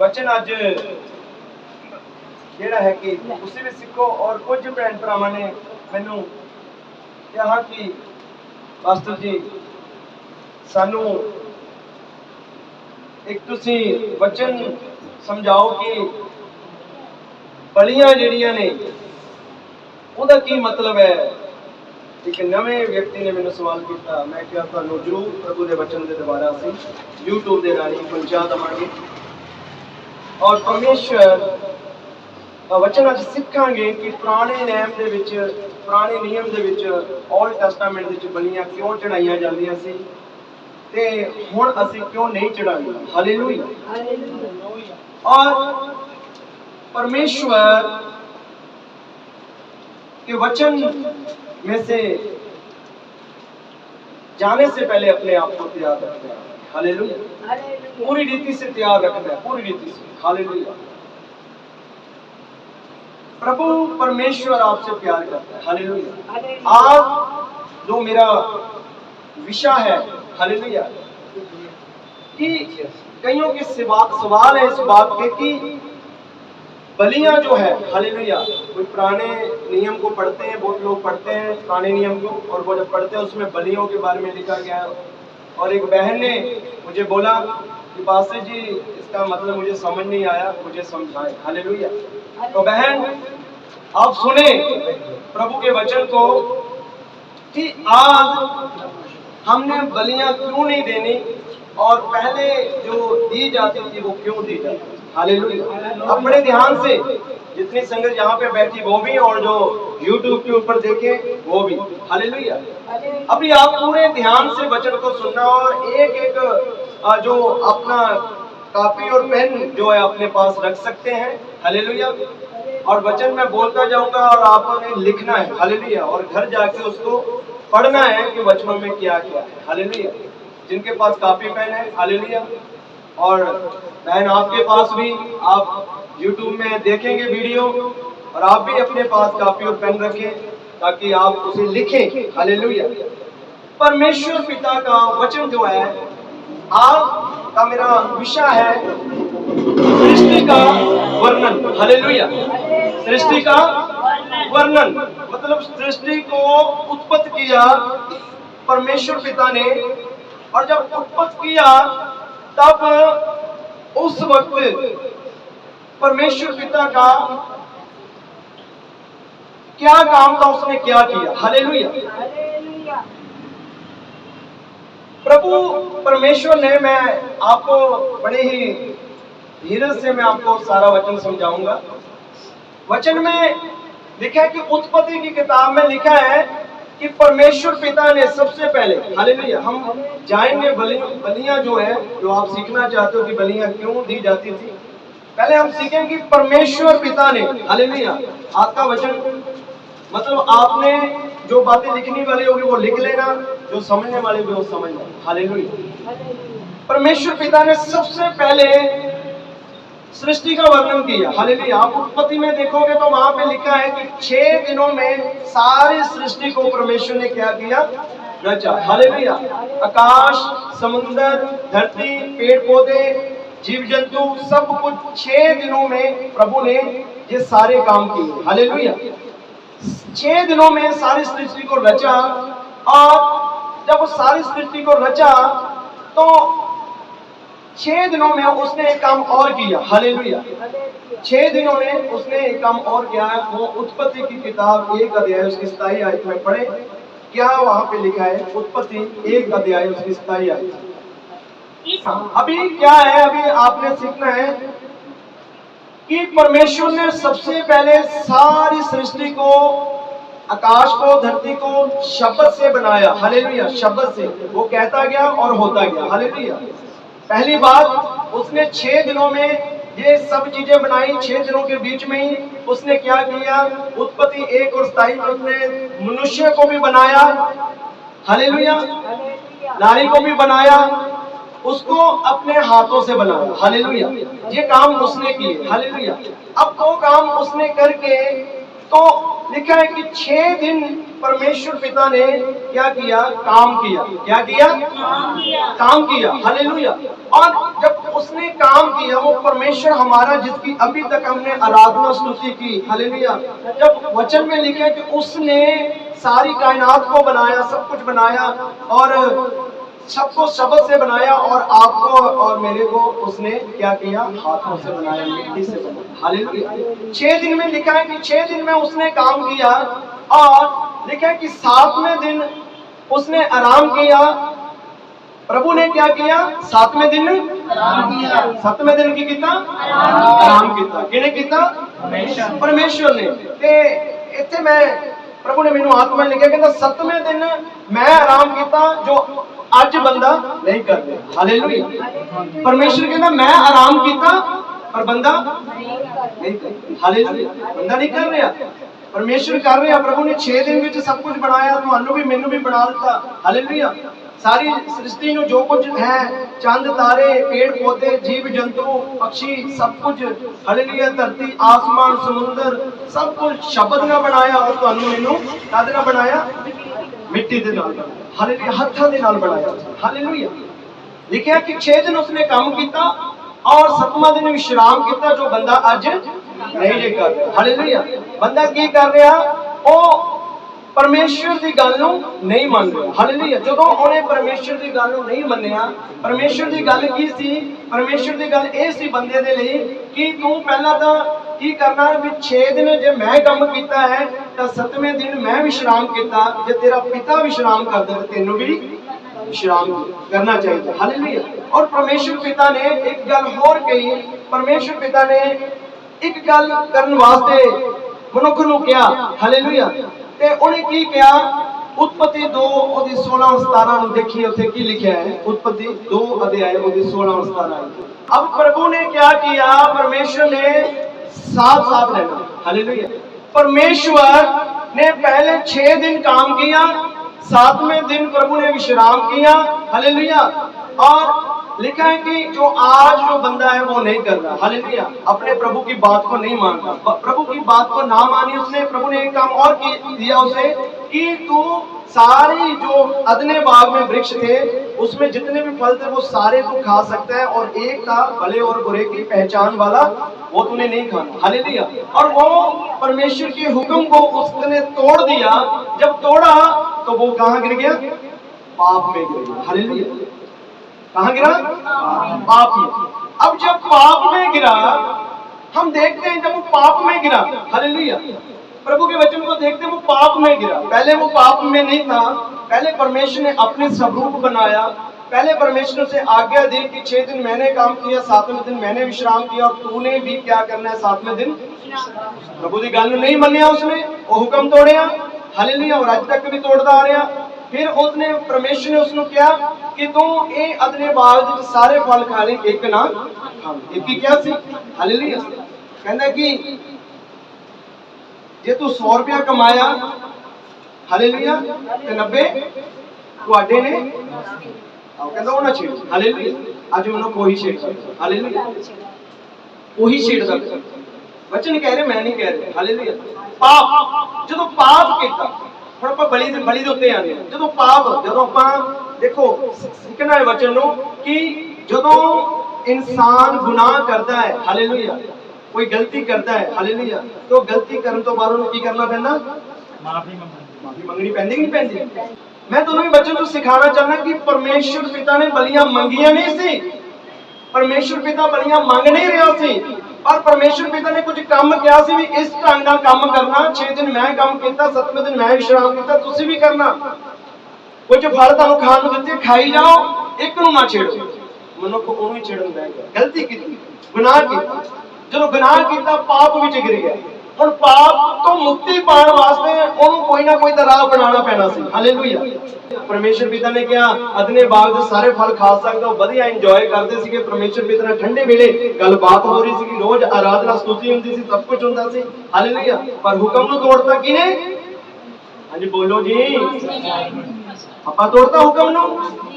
वचन अज ਜਿਹੜਾ ਹੈ ਕਿ ਤੁਸੀਂ ਵੀ ਸਿੱਖੋ और कुछ ਭੈਣ ਭਰਾਵਾਂ ਨੇ ਮੈਨੂੰ ਕਿਹਾ ਕਿ ਪਾਸਟਰ ਜੀ ਸਾਨੂੰ एक तुसी वचन समझाओ कि बलियां जड़ियां ने उहदा की मतलब है। एक नवे व्यक्ति ने मैंने सवाल किया, मैं क्या तुहानू जरूर प्रभु के वचन के दोबारा असीं यूट्यूब के राही पहुंचा देवांगे और परमेश्वर वचन अज सीखांगे कि पुराने नियम दे विच पुराने नियम दे विच ओल्ड टेस्टामेंट दे विच बलियां क्यों चढ़ाईयां जांदियां सी ते हुण असीं क्यों नहीं चढ़ाई। हालेलुया। और परमेश्वर के वचन में से जाने से पहले अपने आप को तैयार रखना है। हालेलुया। पूरी रीति से तैयार रखना है, पूरी रीति से। हालेलुया। प्रभु परमेश्वर आपसे प्यार करता है। हालेलुया। आज जो मेरा विषय है, हालेलुया, कि कईयों के सवाल है इस बात पे कि बलियां जो है, हालेलुया, कोई पुराने नियम को पढ़ते हैं, बहुत लोग पढ़ते हैं पुराने नियम को, और वो जब पढ़ते हैं उसमें बलियों के बारे में लिखा गया है। और एक बहन ने मुझे बोला कि पास्टर जी इसका मतलब मुझे समझ नहीं आया, मुझे समझाएं। हालेलुया। तो बहन आप सुने प्रभु के वचन को कि आज हमने बलियां क्यों नहीं देनी और पहले जो दी जाती थी वो क्यों दी जाती। हालेलुया। अपने ध्यान से जितनी संगत यहाँ पे बैठी वो भी और जो YouTube के ऊपर देखे वो भी। हालेलुया। अभी आप पूरे ध्यान से वचन को सुनना और एक एक जो अपना कॉपी और पेन जो है अपने पास रख सकते हैं। हालेलुया। और वचन में बोलता जाऊंगा और आपने लिखना है। हालेलुया। और घर जाके उसको पढ़ना है कि वचनों में क्या क्या है। हालेलुया। जिनके पास कॉपी पेन है, हालेलुया, और बहन आपके पास भी, आप YouTube में देखेंगे वीडियो और आप भी अपने पास कॉपी और पेन रखें ताकि आप उसे लिखें। हालेलुया। परमेश्वर पिता का वचन जो है, आज का मेरा विषय है सृष्टि का वर्णन। हालेलुया। सृष्टि का वर्णन मतलब सृष्टि को उत्पत्ति किया परमेश्वर पिता ने, और जब उत्पत्ति किया तब उस वक्त परमेश्वर पिता का क्या काम था, उसने क्या किया। हालेलुया। प्रभु परमेश्वर ने, मैं आपको बड़े ही धीरज से मैं आपको सारा वचन समझाऊंगा। वचन में लिखा है कि उत्पत्ति की किताब में लिखा है कि परमेश्वर पिता ने सबसे पहले, हालेलुया, हम जाएंगे बलियां जो है, जो आप सीखना चाहते हो कि बलियां क्यों दी जाती थी, पहले हम सीखेंगे कि परमेश्वर पिता ने, हालेलुया, आपका वचन मतलब आपने जो बातें लिखने वाली होगी वो लिख लेना, जो समझने वाले भी वो समझ लेना। हालेलुया। परमेश्वर पिता ने सबसे पहले सृष्टि का वर्णन किया। हालेलुया। आप उत्पत्ति में देखोगे तो वहां पे लिखा है कि 6 दिनों में सारी सृष्टि को परमेश्वर ने क्या किया, रचा। हालेलुया। आकाश, समुद्र, धरती, पेड़ पौधे, जीव जंतु, सब कुछ 6 दिनों में प्रभु ने ये सारे काम किए। हालेलुया। 6 दिनों में सारी सृष्टि को रचा, और जब सारी सृष्टि को रचा तो 6 दिनों में उसने एक काम और किया। हालेलुया। 6 दिनों में उसने एक काम और किया, वो उत्पत्ति की किताब 1 अध्याय उसकी 27 आयत में पढ़े, क्या वहां पे लिखा है। उत्पत्ति 1 अध्याय उसकी 27 आयत। अभी क्या है, अभी आपने सीखना है कि परमेश्वर ने सबसे पहले सारी सृष्टि को, आकाश को, धरती को शब्द से बनाया। हालेलुया। शब्द से वो कहता गया और होता गया। हालेलुया। पहली बात, उसने 6 दिनों में ये सब चीजें बनाई। 6 दिनों के बीच में ही उसने क्या किया, उत्पत्ति 1 और 27 में उसने मनुष्य को भी बनाया। हालेलुया। नारी को भी बनाया, उसको अपने हाथों से बनाया। हालेलुया। ये काम उसने किए। हालेलुया। अब वो काम उसने करके तो लिखा है कि 6 दिन परमेश्वर पिता ने क्या किया? काम किया। क्या किया? काम किया। हालेलुया। और जब उसने काम किया, वो परमेश्वर हमारा जिसकी अभी तक हमने आराधना स्तुति की, हालेलुया, जब वचन में लिखा है कि उसने सारी कायनात को बनाया, सब कुछ बनाया और सबको शब्द से बनाया, और आपको और मेरे को उसने क्या किया? हाथों से बनाया, मिट्टी से बनाया। हालेलुया। 6 दिन में लिखा है कि 6 दिन में उसने काम किया, और लिखा है कि 7वें दिन उसने आराम किया। प्रभु ने क्या किया? 7वें दिन 7वें दिन की किया? आराम किया। किने किया? परमेश्वर ने। ते इत्थे मैं प्रभु ने मैनू आत्मा लिखा, कहता 7वें दिन मैं आराम किया जो आज बंदा नहीं करते। हालेलुया। परमेश्वर कहता मैं आराम किया पर बंदा नहीं करता। हालेलुया। बंदा नहीं कर रहा, परमेश्वर कर रहा। प्रभु ने 6 दिन में सब कुछ बनाया, तुहानू भी मैनू भी बना दिता। हालेलुया। सारी सृष्टि में जो कुछ है, चंद तारे, पेड़ पौधे, जीव जंतु, पक्षी, सब कुछ, हालेलुया, धरती, आसमान, समुद्र, सब कुछ शब्द ना बनाया, और तुहानू मैनू काहदे नाल बनाया? मिट्टी दे नाल। हालेलुया। हत्थां दे नाल बनाया। हालेलुया। लिखा कि 6 दिन उसने काम किया और 7वां दिन विश्राम किया, जो बंदा अज नहीं जे कर रहा। हालेलुया। बंदा की कर रहा? वो परमेश्वर की गल नूं नहीं मान रहा। हालेलुया। जदों उन्हें परमेश्वर की गल नूं नहीं मन्निया, परमेश्वर की गल की सी? परमेश्वर की गल ये सी बंदे दे लई कि तू पहला तां की करना भी 6 दिन जे मैं काम किया है, तो 7वें दिन मैं विश्राम किया। जे तेरा पिता विश्राम करदा ते तैनू भी विश्राम करना चाहिए। हालेलुया। और परमेश्वर पिता ने एक गल होर कही। परमेश्वर पिता ने एक गल करन वास्ते मनुख नूं कहा। हालेलुया। ते उन्हें की कहा? उत्पत्ति 2 ओदी 16-17 नूं देखिए, उत्थे की लिखा है? उत्पत्ति 2 अध्याय ओदी 16-17। अब प्रभु ने क्या किया? परमेश्वर ने साफ रहना। हालेलुया। परमेश्वर ने पहले 6 दिन काम किया, 7वें दिन प्रभु ने विश्राम किया। हालेलुया। और लिखा है कि जो आज जो बंदा है वो नहीं कर रहा। हालेलुया। अपने प्रभु की बात को नहीं मानता, प्रभु की बात को ना मानी उसने। प्रभु ने एक काम और दिया उसे कि तू सारी जो अदने बाग में वृक्ष थे, उसमें जितने भी फल थे वो सारे तू खा सकता है, और एक था भले और बुरे की पहचान वाला, वो तूने नहीं खाना। हालेलुया। और वो परमेश्वर के हुक्म को उसने तोड़ दिया। जब तोड़ा तो वो कहां गिर गया? पाप में गिर गया। हालेलुया। कहां गिरा? पाप में। अब जब पाप में गिरा, हम देखते हैं जब वो पाप में गिरा, हालेलुया, प्रभु के वचन को देखते हैं, वो पाप में गिरा। पहले वो पाप में नहीं था। पहले परमेश्वर ने अपने स्वरूप बनाया। पहले परमेश्वर से आज्ञा दी कि 6 दिन मैंने काम किया, 7वें दिन मैंने विश्राम किया, और तूने भी क्या करना है? 7वें दिन। प्रभु की गल नहीं मनिया उसने, वो हुक्म तोड़िया। हालेलुया। और आज तक भी तोड़ता आ रहा। फिर उसने परमेश्वर ने उसको कहा कि तू ये अदने बाग दे सारे फल खा ले, एक ना खा। एक की क्या सी? हालेलुया। कहना कि जे तू 100 रुपया कमाया, हालेलुया, ते 90 तुहाडे ने, कहंदा वो ना छेड़। हालेलुया। अज मनुख कोई छेड़दा। हालेलुया। वही छेड़दा। वचन कह रहे, मैं नहीं कह रहा। हालेलुया। पाप, जो पाप किया, ਹੁਣ ਆਪਾਂ ਬਲੀ ਦੇ ਉੱਤੇ ਆਨੇ ਆ। ਜਦੋਂ ਆਪਾਂ ਦੇਖੋ ਸਿੱਖਣਾ ਹੈ ਵਚਨ ਨੂੰ ਕਿ ਜਦੋਂ ਇਨਸਾਨ ਗੁਨਾਹ ਕਰਦਾ ਹੈ, ਹਾਲੇਲੂਇਆ, ਕੋਈ ਗਲਤੀ ਕਰਦਾ ਹੈ, ਹਾਲੇਲੂਇਆ, तो ਗਲਤੀ ਕਰਨ ਤੋਂ ਬਾਅਦ ਉਹਨੂੰ ਕੀ ਕਰਨਾ ਪੈਂਦਾ? ਮਾਫੀ ਮੰਗਣੀ ਪੈਂਦੀ ਕਿ ਨਹੀਂ ਪੈਂਦੀ? मैं दोनों ही बच्चों को सिखाना चाहना कि परमेश्वर पिता ने बलियां मंगियां नहीं सी। परमेश्वर पिता बलियां मंग नहीं रहा सी, और परमेश्वर पिता ने कुछ काम किया सी भी इस ढंग नाल काम करना। 6 दिन मैं काम किया, 7वें दिन मैं विश्राम किया, तुसी भी करना। कुछ फल तुहानू खाण नूं दित्ते, खाई जाओ, एक नूं ना छेड़ो। मनुख ओनू ही छेड़न लग गया। गलती की, गुनाह किया। जदों गुनाह किया, पाप विच गिर गया। ਹੁਣ पाप तो मुक्ति पाने वास्ते ਉਹਨੂੰ कोई ना कोई राह बनाना पैना सी। हालेलुया। परमेश्वर पिता ने कहा अदने बाग ਦੇ ਸਾਰੇ फल खा सकते हो, ਵਧੀਆ ਇੰਜੋਏ ਕਰਦੇ ਸੀਗੇ। परमेश्वर पिता ने ठंडे वेले गलबात हो रही सी, रोज आराधना स्तुति ਹੁੰਦੀ ਸੀ, सब कुछ ਹੁੰਦਾ ਸੀ। हालेलुया। पर हुक्म ਨੂੰ ਤੋੜਤਾ ਕਿਨੇ? ਹਾਂਜੀ ਬੋਲੋ ਜੀ। ਆਪਾਂ ਤੋੜਤਾ ਹੁਕਮ ਨੂੰ।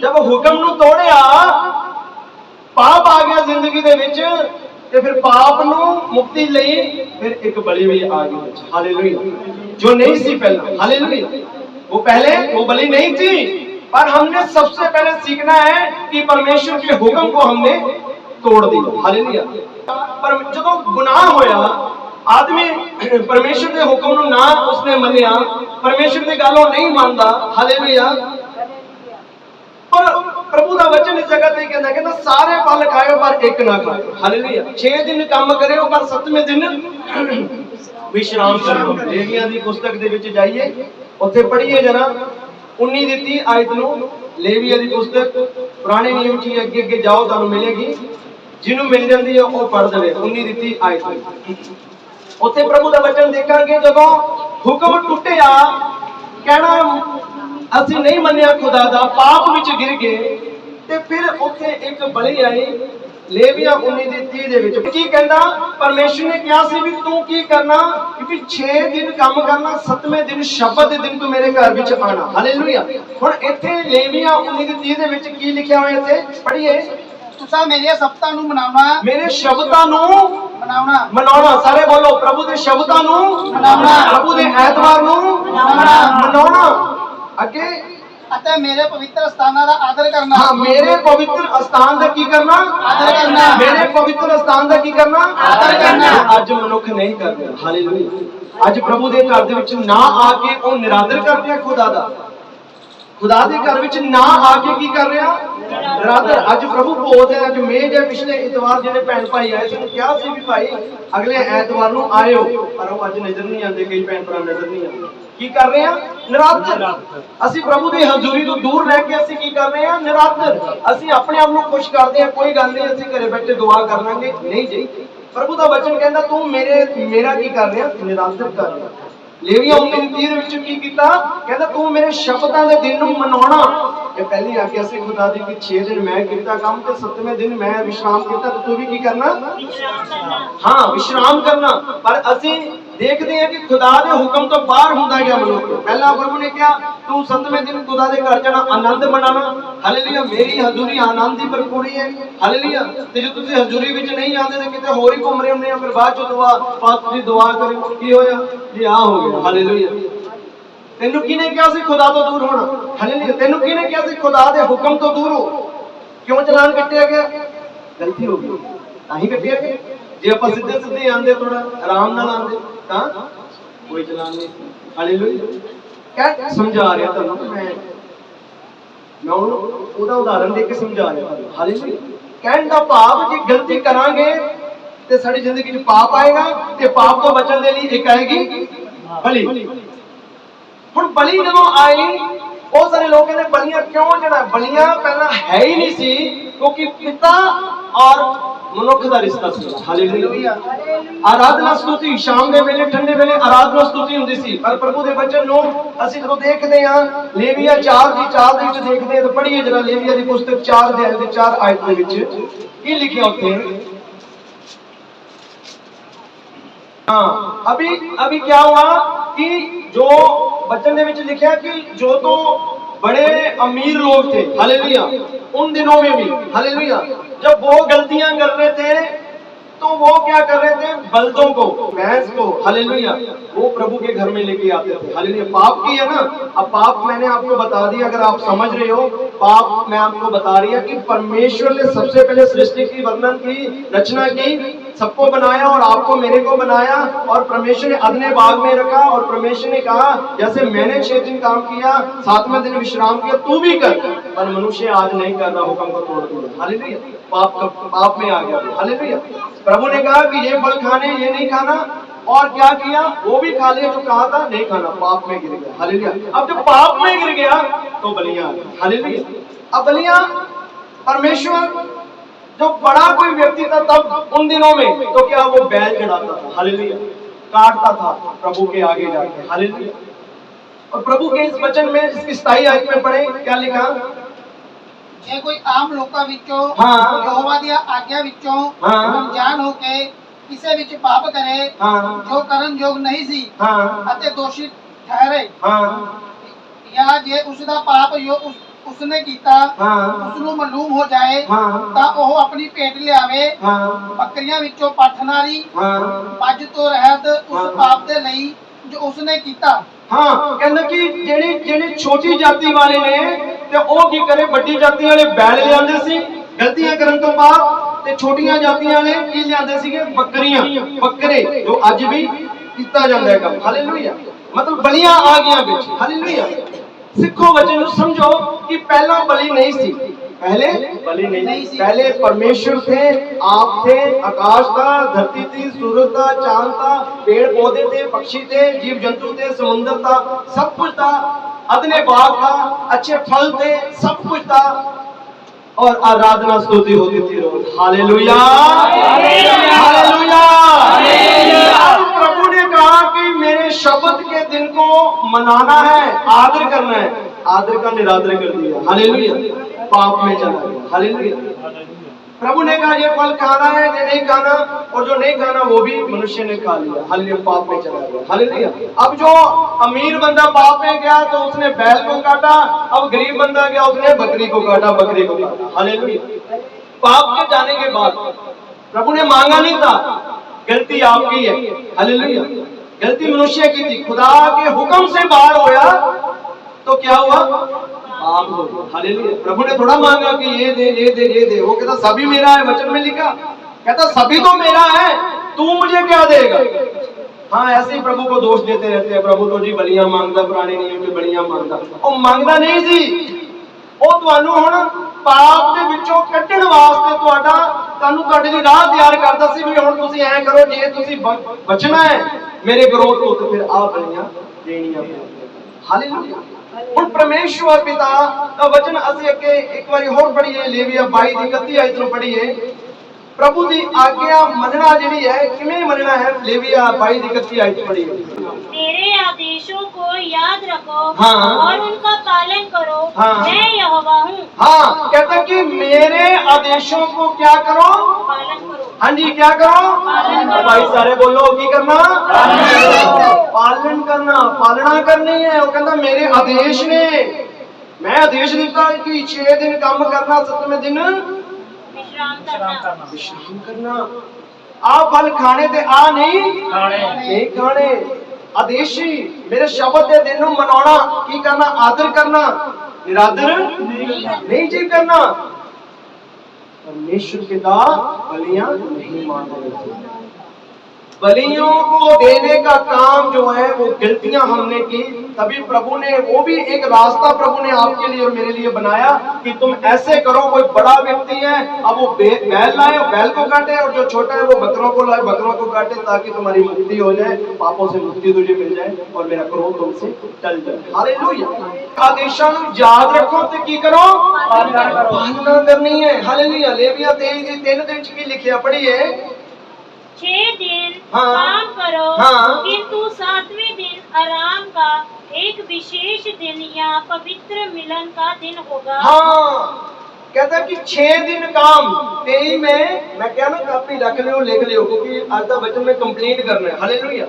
जब हुक्म ਨੂੰ ਤੋੜਿਆ, पाप आ गया जिंदगी ਦੇ ਵਿੱਚ, ਤੇ ਫਿਰ ਪਾਪ ਨੂੰ ਮੁਕਤੀ ਲਈ ਫਿਰ ਇੱਕ ਬਲੀ ਵੀ ਆ ਗਈ। ਹਾਲੇਲੂਇਆ। ਜੋ ਨਹੀਂ ਸੀ ਪਹਿਲਾਂ। ਹਾਲੇਲੂਇਆ। वो पहले वो बलि नहीं थी, पर हमने सबसे पहले सीखना है कि परमेश्वर के हुक्म को हमने तोड़ दिया। हालेलुया। पर जो गुनाह होया, आदमी परमेश्वर के हुक्म ਨੂੰ ना उसने मन्निया, परमेश्वर की गल नहीं मानता। हालेलुया। पर प्रभु का वचन इस जगह ते कहता है, सारे फल खाओ पर एक ना खाओ। हालेलुया। 6 दिन काम करो पर 7वें दिन विश्राम करो। लेवियां दी पुस्तक दे विच जाइए, उत्थे पढ़िए जरा 19 दी 30 आयत नूं। लेवियां दी पुस्तक पुराने नियम च अगे अगे जाओ, तुहानूं मिलेगी। जिन्हों मिल जाती है वो पढ़ दे 19 दी 30 आयत। उत्थे प्रभु का वचन देखांगे, जदों हुक्म टुटिया, कहना ਅਸੀਂ नहीं मन्निया खुदा दा, पाप विच गिर गए, ते फिर उत्थे एक बलि आई। लेविया 19 ਦੀ 30 ਦੇ ਵਿੱਚ ਕੀ ਕਹਿੰਦਾ, ਪਰਮੇਸ਼ਰ ਨੇ ਕਿਹਾ ਸੀ ਵੀ ਤੂੰ ਕੀ ਕਰਨਾ, ਕਿਉਂਕਿ 6 ਦਿਨ ਕੰਮ ਕਰਨਾ, 7ਵੇਂ ਦਿਨ ਸ਼ਬਤ ਦੇ ਦਿਨ ਤੂੰ ਮੇਰੇ ਘਰ ਵਿੱਚ ਆਣਾ। ਹਾਲੇਲੂਇਆ। ਹੁਣ ਇੱਥੇ ਲੇਵੀਆ 19 ਦੀ 30 ਦੇ ਵਿੱਚ ਕੀ ਲਿਖਿਆ ਹੋਇਆ, ਇੱਥੇ ਪੜ੍ਹੀਏ। तुसा मेरे शब्दां नूं मनाउणा, मेरे शब्दां नूं मनाउणा, मनाउणा। सारे बोलो, प्रभु दे शब्दां नूं मनाउणा, प्रभु दे ऐतवार नूं मनाउणा, मनाउणा। अगे अते मेरे पवित्र स्थानां दा आदर करना। हाँ, मेरे पवित्र स्थान दा की करना, आदर करना। मेरे पवित्र स्थान दा की करना, आदर करना। आज मनुख नहीं कर रहा। हालेलुया। आज प्रभु दे घर दे विच ना आके ओ निरादर कर रहा खुदा दा, खुदा दे घर विच ना आके की कर रहा, निरादर। आज प्रभु भोज है, आज मेज है। पिछले इतवार जिहड़े भैन भाई आए सी, क्या सी भी भाई अगले ऐतवार नूं आए हो, पर वो अज नजर नहीं आते। कई भैन भरा नजर नहीं आते। की कर रहे हैं, निरादर। असी प्रभु की हजूरी तो दूर रह के असी की कर रहे हैं, निरादर। असी अपने आप को खुश करते हैं, कोई गल नहीं, असी घरे बैठे दुआ कर लांगे। नहीं जी, प्रभु का वचन कहता तू मेरा की कर रहा, निरादर कर रहा। लेविया 19 ਦੀ 30 ਵਿੱਚ ਕੀ ਕੀਤਾ, ਕਹਿੰਦਾ ਤੂੰ ਮੇਰੇ ਸ਼ਬਦਾਂ ਦੇ ਦਿਨ ਨੂੰ ਮਨਾਉਣਾ। ਇਹ ਪਹਿਲੀ ਆਗਿਆ ਸੀ खुदा दी कि 6 दिन मैं ਕੀਤਾ ਕੰਮ ਤੇ 7ਵੇਂ दिन मैं विश्राम ਕੀਤਾ, तो तू भी की करना, हाँ विश्राम करना। पर ਅਸੀਂ देखते हैं कि खुदा के हुक्म तो बाहर होता गया मनुष्य। पहला प्रभु ने क्या, तू 7वें दिन खुदा के घर जाना, आनंद मनाना। हालेलुया। मेरी हजूरी आनंद की भरपूरी है। हालेलुया। ते जो तुसी हजूरी विच नहीं आंदे ते किते होर ही घूम रहे होंदे, फिर बाद चो दुआ पास दी दुआ करो की होया जी, आ हो गया। हालेलुया। तेनू किने कहा सी खुदा तो दूर होना? हालेलुया। तेनू किने कहा सी खुदा दे हुक्म तो दूर हो? क्यों चलान कटिया गया? गलती हो गई, ताही कटिया गया। जे आप सीधे सीधे आंदे, थोड़ा आराम नाल आंदे, तां कोई चलान नहीं। हालेलुया। क्या समझा रहा तुहानू, मैं ਉਹਦਾ ਉਦਾਹਰਨ ਦੇ ਕੇ ਸਮਝਾ ਰਿਹਾ। ਹਾਲੇਲੂਇਆ। ਕਹਿਣ ਦਾ ਭਾਵ ਜੇ ਗਲਤੀ ਕਰਾਂਗੇ ਤੇ ਸਾਡੀ ਜ਼ਿੰਦਗੀ 'ਚ ਪਾਪ ਆਏਗਾ, ਤੇ ਪਾਪ ਤੋਂ ਬਚਣ ਦੇ ਲਈ ਇੱਕ ਆਏਗੀ ਬਲੀ। ਹੁਣ ਬਲੀ ਜਦੋਂ ਆਈ, ਬਹੁਤ ਸਾਰੇ ਲੋਕ ਕਹਿੰਦੇ ਬਲੀਆਂ ਕਿਉਂ, ਜਿਹੜਾ ਬਲੀਆਂ ਪਹਿਲਾਂ ਹੈ ਹੀ ਨਹੀਂ ਸੀ, ਕਿਉਂਕਿ ਪਿਤਾ ਔਰ मनुख का रिश्ता था। हालेलुया। आराधना स्तुति शाम के वेले, ठंडे वेले आराधना स्तुति हुंदी सी। पर प्रभु दे वचन नु असि जदों देखदे हां, लेविया 4 दी 4 दे विच देखदे हां, तो पढ़िए जरा लेविया दी पुस्तक 4 अध्याय दे 4 आयत दे विच की लिखिया उत्थे। हाँ, अभी क्या हुआ कि जो वचन दे विच लिखिया कि जो तो बड़े अमीर लोग थे, हालेलुया, उन दिनों में भी, हालेलुया, जब वो गलतियां कर रहे थे तो वो क्या कर रहे थे, बल्दों को, भैंस को, हालेलुया, वो प्रभु के घर में लेके आते थे। हालेलुया। पाप की है ना, अब पाप मैंने आपको बता दिया, अगर आप समझ रहे हो, पाप मैं आपको बता रही है कि परमेश्वर ने सबसे पहले सृष्टि की, वर्णन की, रचना की, सबको बनाया और आपको मेरे को बनाया, और परमेश्वर ने अदने बाग में रखा, और परमेश्वर ने कहा जैसे मैंने 6 दिन काम किया, 7वें दिन विश्राम किया, तू भी कर। पर मनुष्य आज नहीं कर रहा, हुक्म को तोड़ दिया। हालेलुया। पाप में आ गया। हालेलुया। प्रभु ने कहा कि ये फल खाने, ये नहीं खाना, और क्या किया, वो भी खा लिया जो कहा था नहीं खाना, पाप में गिर गया। हालेलुया। अब जब पाप में गिर गया तो बलियां आ गई। हालेलुया। अब बलियां, परमेश्वर जो बड़ा कोई व्यक्ति था तब उन दिनों में, तो क्या वो बैल चढ़ाता था, हालेलुया, काटता था प्रभु के आगे जाके। हालेलुया। और प्रभु के इस वचन में, इसकी 27 आयत में पढ़े क्या लिखा, जे कोई आम लोकां विचों हाँ, यहोवा दी आज्ञा विचों हाँ, अनजान होके किसे विच पाप करे, हाँ, जो करन योग नहीं सी, हाँ, अते दोषी ठहरे, हाँ, या जे उसदा पाप जो उसने कीता हाँ, उसनू मालूम हो जाए, हाँ, तां ओह अपनी भेंट लियावे, हाँ, बकरियां विचों पठ नारी, हाँ, पज तो रहत उस हाँ, पाप दे लई जो उसने कीता, हाँ कहना कि जेड़ी जेड़ी छोटी जाति वाले ने ते ओ की करे बड़ी जाति वाले बैल ले आंदे सी गलतियां करन तो बाद ते छोटियां जातियां वाले की ले आंदे सी बकरियां बकरे जो अज भी कीता जांदा है काम हालेलुया मतलब बलियां आ गईयां विच हालेलुया सिखो वचन नु समझो कि पहला बलि नहीं सी पहले बलि नहीं सी पहले परमेश्वर थे आप थे आकाश था धरती थी सूरज था चांद था पेड़ पौधे थे पक्षी थे जीव जंतु थे समुद्र था सब कुछ था अदने बाग था अच्छे फल थे सब कुछ था और आराधना स्तुति होती थी रोज हालेलुया हालेलुया प्रभु ने कहा कि मेरे शब्द के दिन को मनाना है आदर करना है आदर का निरादर कर दिया हालेलुया पाप में चला गया हालेलुया प्रभु ने कहा ये फल खाना है ये नहीं खाना और जो नहीं खाना वो भी मनुष्य ने खा लिया हालेलुया पाप में चला गया हालेलुया अब जो अमीर बंदा पाप में गया तो उसने बैल को काटा अब गरीब बंदा गया उसने बकरी को काटा हालेलुया पाप के जाने के बाद प्रभु ने मांगा नहीं था गलती आपकी है हालेलुया गलती मनुष्य की थी खुदा के हुक्म से बाहर होया तो क्या हुआ आप हो हालेलुया प्रभु ने थोड़ा मांगा कि ये दे ये दे ये दे वो कहता सभी मेरा है वचन में लिखा कहता सभी तो मेरा है तू मुझे क्या देगा हाँ ऐसे ही प्रभु को दोष देते रहते हैं प्रभु तो जी बलियां मांगता पुराने नियम की बलियां मांगता और मांगदा नहीं सी ਉਹ ਤੁਹਾਨੂੰ ਹੁਣ ਪਾਪ ਦੇ ਵਿੱਚੋਂ ਕੱਢਣ ਵਾਸਤੇ ਤੁਹਾਨੂੰ ਤੁਹਾਡੇ ਲਈ ਰਾਹ ਤਿਆਰ ਕਰਦਾ ਸੀ ਵੀ ਹੁਣ ਤੁਸੀਂ ਐਂ ਕਰੋ ਜੇ ਤੁਸੀਂ ਬਚਣਾ ਹੈ ਮੇਰੇ ਵਿਰੋਧ ਤੋਂ ਤੇ ਫਿਰ ਆਹ ਬਲੀਆਂ ਦੇਣੀਆਂ ਹਾਲੇਲੂਇਆ ਹੁਣ ਪਰਮੇਸ਼ਵਰ ਪਿਤਾ ਦਾ ਵਚਨ ਅਸੀਂ ਅੱਗੇ ਇੱਕ ਵਾਰੀ ਹੋਰ ਪੜ੍ਹੀਏ ਲੇਵੀਆ 22 ਦੀ 31 ਆਇਤ ਨੂੰ ਪੜ੍ਹੀਏ प्रभु की आज्ञा मनना जी है किमें मनना है लेविया 22 की 31 आयत पढ़िए मेरे आदेशों को याद रखो हाँ, और उनका पालन करो हाँ, मैं यहोवा हूँ हाँ कहता कि मेरे आदेशों को क्या करो पालन करो हाँ जी क्या करो पालन करो भाई सारे बोलो की करना पालन करना पालना करनी है वो कहता मेरे आदेश ने मैं आदेश दिता कि 6 दिन काम करना 7वें दिन विश्राम करना आ फल खाने ते आ नहीं खाने आदेशी मेरे शब्द के दिन मनाना की करना आदर करना निरादर नहीं जी करना परमेश्वर के दा बलियां नहीं मान रहे थे बलियों को देने का काम जो है वो गलतियां हमने की तभी प्रभु ने वो भी एक रास्ता प्रभु ने आपके लिए और मेरे लिए बनाया कि तुम ऐसे करो कोई बड़ा व्यक्ति है अब वो बैल लाए बैल को काटे और जो छोटा है वो बकरों को लाए बकरों को काटे ताकि तुम्हारी मुक्ति हो जाए पापों से मुक्ति तुझे मिल जाए और मेरा क्रोध तुमसे टल जाए हालेलुया आदेशों को याद रखो तो की करो पालना करनी है हालेलुया लेविया 3 दिन की लिखिया पढ़िए 6 दिन हाँ, काम करो हाँ, किंतु 7वें दिन आराम का एक विशेष दिन या पवित्र मिलन का दिन होगा हाँ कहता कि 6 दिन काम 23 में मैं क्या ना कापी रख लियो लिख लियो क्योंकि आज का वचन में कंप्लीट करना है हालेलुया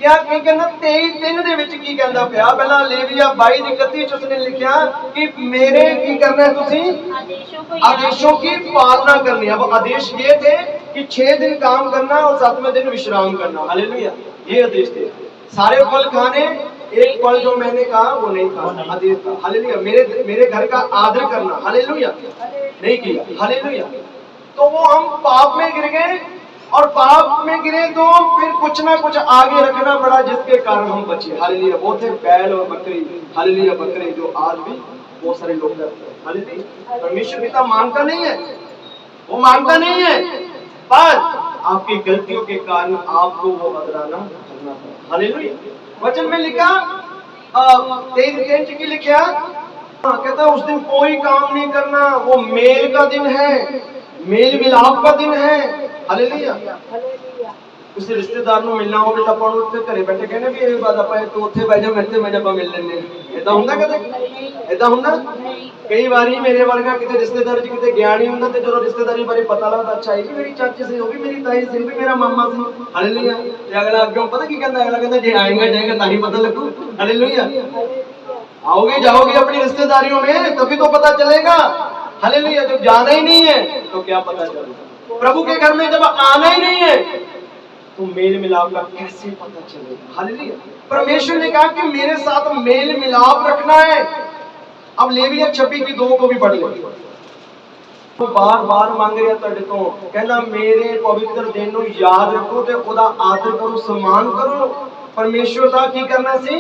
क्या की कहना 23 दिन ਦੇ ਵਿੱਚ ਕੀ ਕਹਿੰਦਾ ਪਿਆ ਪਹਿਲਾਂ ਲੇਵੀਆ 22 ਦੀ 31 ਚ ਉਸਨੇ ਲਿਖਿਆ कि मेरे की करना है तुसी आदेशों की पालना करनी है अब आदेश ये थे कि 6 दिन काम करना और 7वें दिन विश्राम करना हालेलुया ये आदेश थे सारे फल खाने एक फल जो मैंने कहा वो नहीं खाना आदेश था हालेलुया मेरे घर का आदर करना हालेलुया नहीं किया हालेलुया तो वो हम पाप में गिर गए और पाप में गिरे तो फिर कुछ ना कुछ आगे रखना पड़ा जिसके कारण हम बचे हालेलुया वो थे बैल और बकरी हालेलुया बकरे जो आज भी बहुत सारे लोग करते हैं हालेलुया परमेश्वर पिता मानता नहीं है वो मानता नहीं है पर आपकी गलतियों के कारण आपको वो अदराना करना पड़ा हालेलुया वचन में लिखा 23 की लिखा कहता उस दिन कोई काम नहीं करना वो मेल का दिन है मेल मिलाप का दिन है हालेलुया किसी रिश्तेदार ਨੂੰ ਮਿਲਣਾ ਹੋਵੇ ਤਾਂ ਆਪਾਂ ਨੂੰ ਉੱਥੇ ਘਰੇ ਬੈਠੇ ਕਹਿੰਦੇ ਵੀ ਇਹ ਬਾਤ ਆਪਾਂ ਤੂੰ ਉੱਥੇ ਬੈਠ ਜਾ ਮੇਰੇ ਤੇ ਮੈਂ ਆਪਾਂ ਮਿਲ ਲੈਣੇ ਇਦਾਂ ਹੁੰਦਾ ਕਦੇ ਇਦਾਂ ਹੁੰਦਾ ਕਈ ਵਾਰੀ ਮੇਰੇ ਵਰਗਾ ਕਿਤੇ ਰਿਸ਼ਤੇਦਾਰ ਚ ਕਿਤੇ ਗਿਆ ਨਹੀਂ ਹੁੰਦਾ ਤੇ ਜਦੋਂ ਰਿਸ਼ਤੇਦਾਰੀ ਬਾਰੇ ਪਤਾ ਲੱਗਦਾ ਅੱਛਾ ਇਹ ਵੀ ਮੇਰੀ ਚਾਚੀ ਸੀ ਉਹ ਵੀ ਮੇਰੀ ਤਾਈ ਸੀ ਵੀ ਮੇਰਾ ਮਾਮਾ ਸੀ ਹਾਲੇਲੂਇਆ ਤੇ ਅਗਲਾ ਅੱਗੇ ਪਤਾ ਕੀ ਕਹਿੰਦਾ ਅਗਲਾ ਕਹਿੰਦਾ ਜੇ ਆਏਗਾ ਜਾਏਗਾ ਤਾਂ ਹੀ ਪਤਾ ਲੱਗੂ हालेलुया आओगे जाओगे अपनी रिश्तेदारियों में तभी तो पता चलेगा हालेलुया जब जाना ही नहीं है तो क्या पता चलेगा प्रभु के घर में जब आना ही नहीं है तो मेल मिलाप का कैसे पता चलेगा हालेलुया परमेश्वर ने कहा कि मेरे साथ मेल मिलाप रखना है। अब लेविया 26:2 को भी पढ़ ले। वो बार बार मंग रहा तुहाडे तो, कहना मेरे पवित्र दिन नूं याद रखो ते ओदा आदर करो, सम्मान करो। परमेश्वर का की करना सी,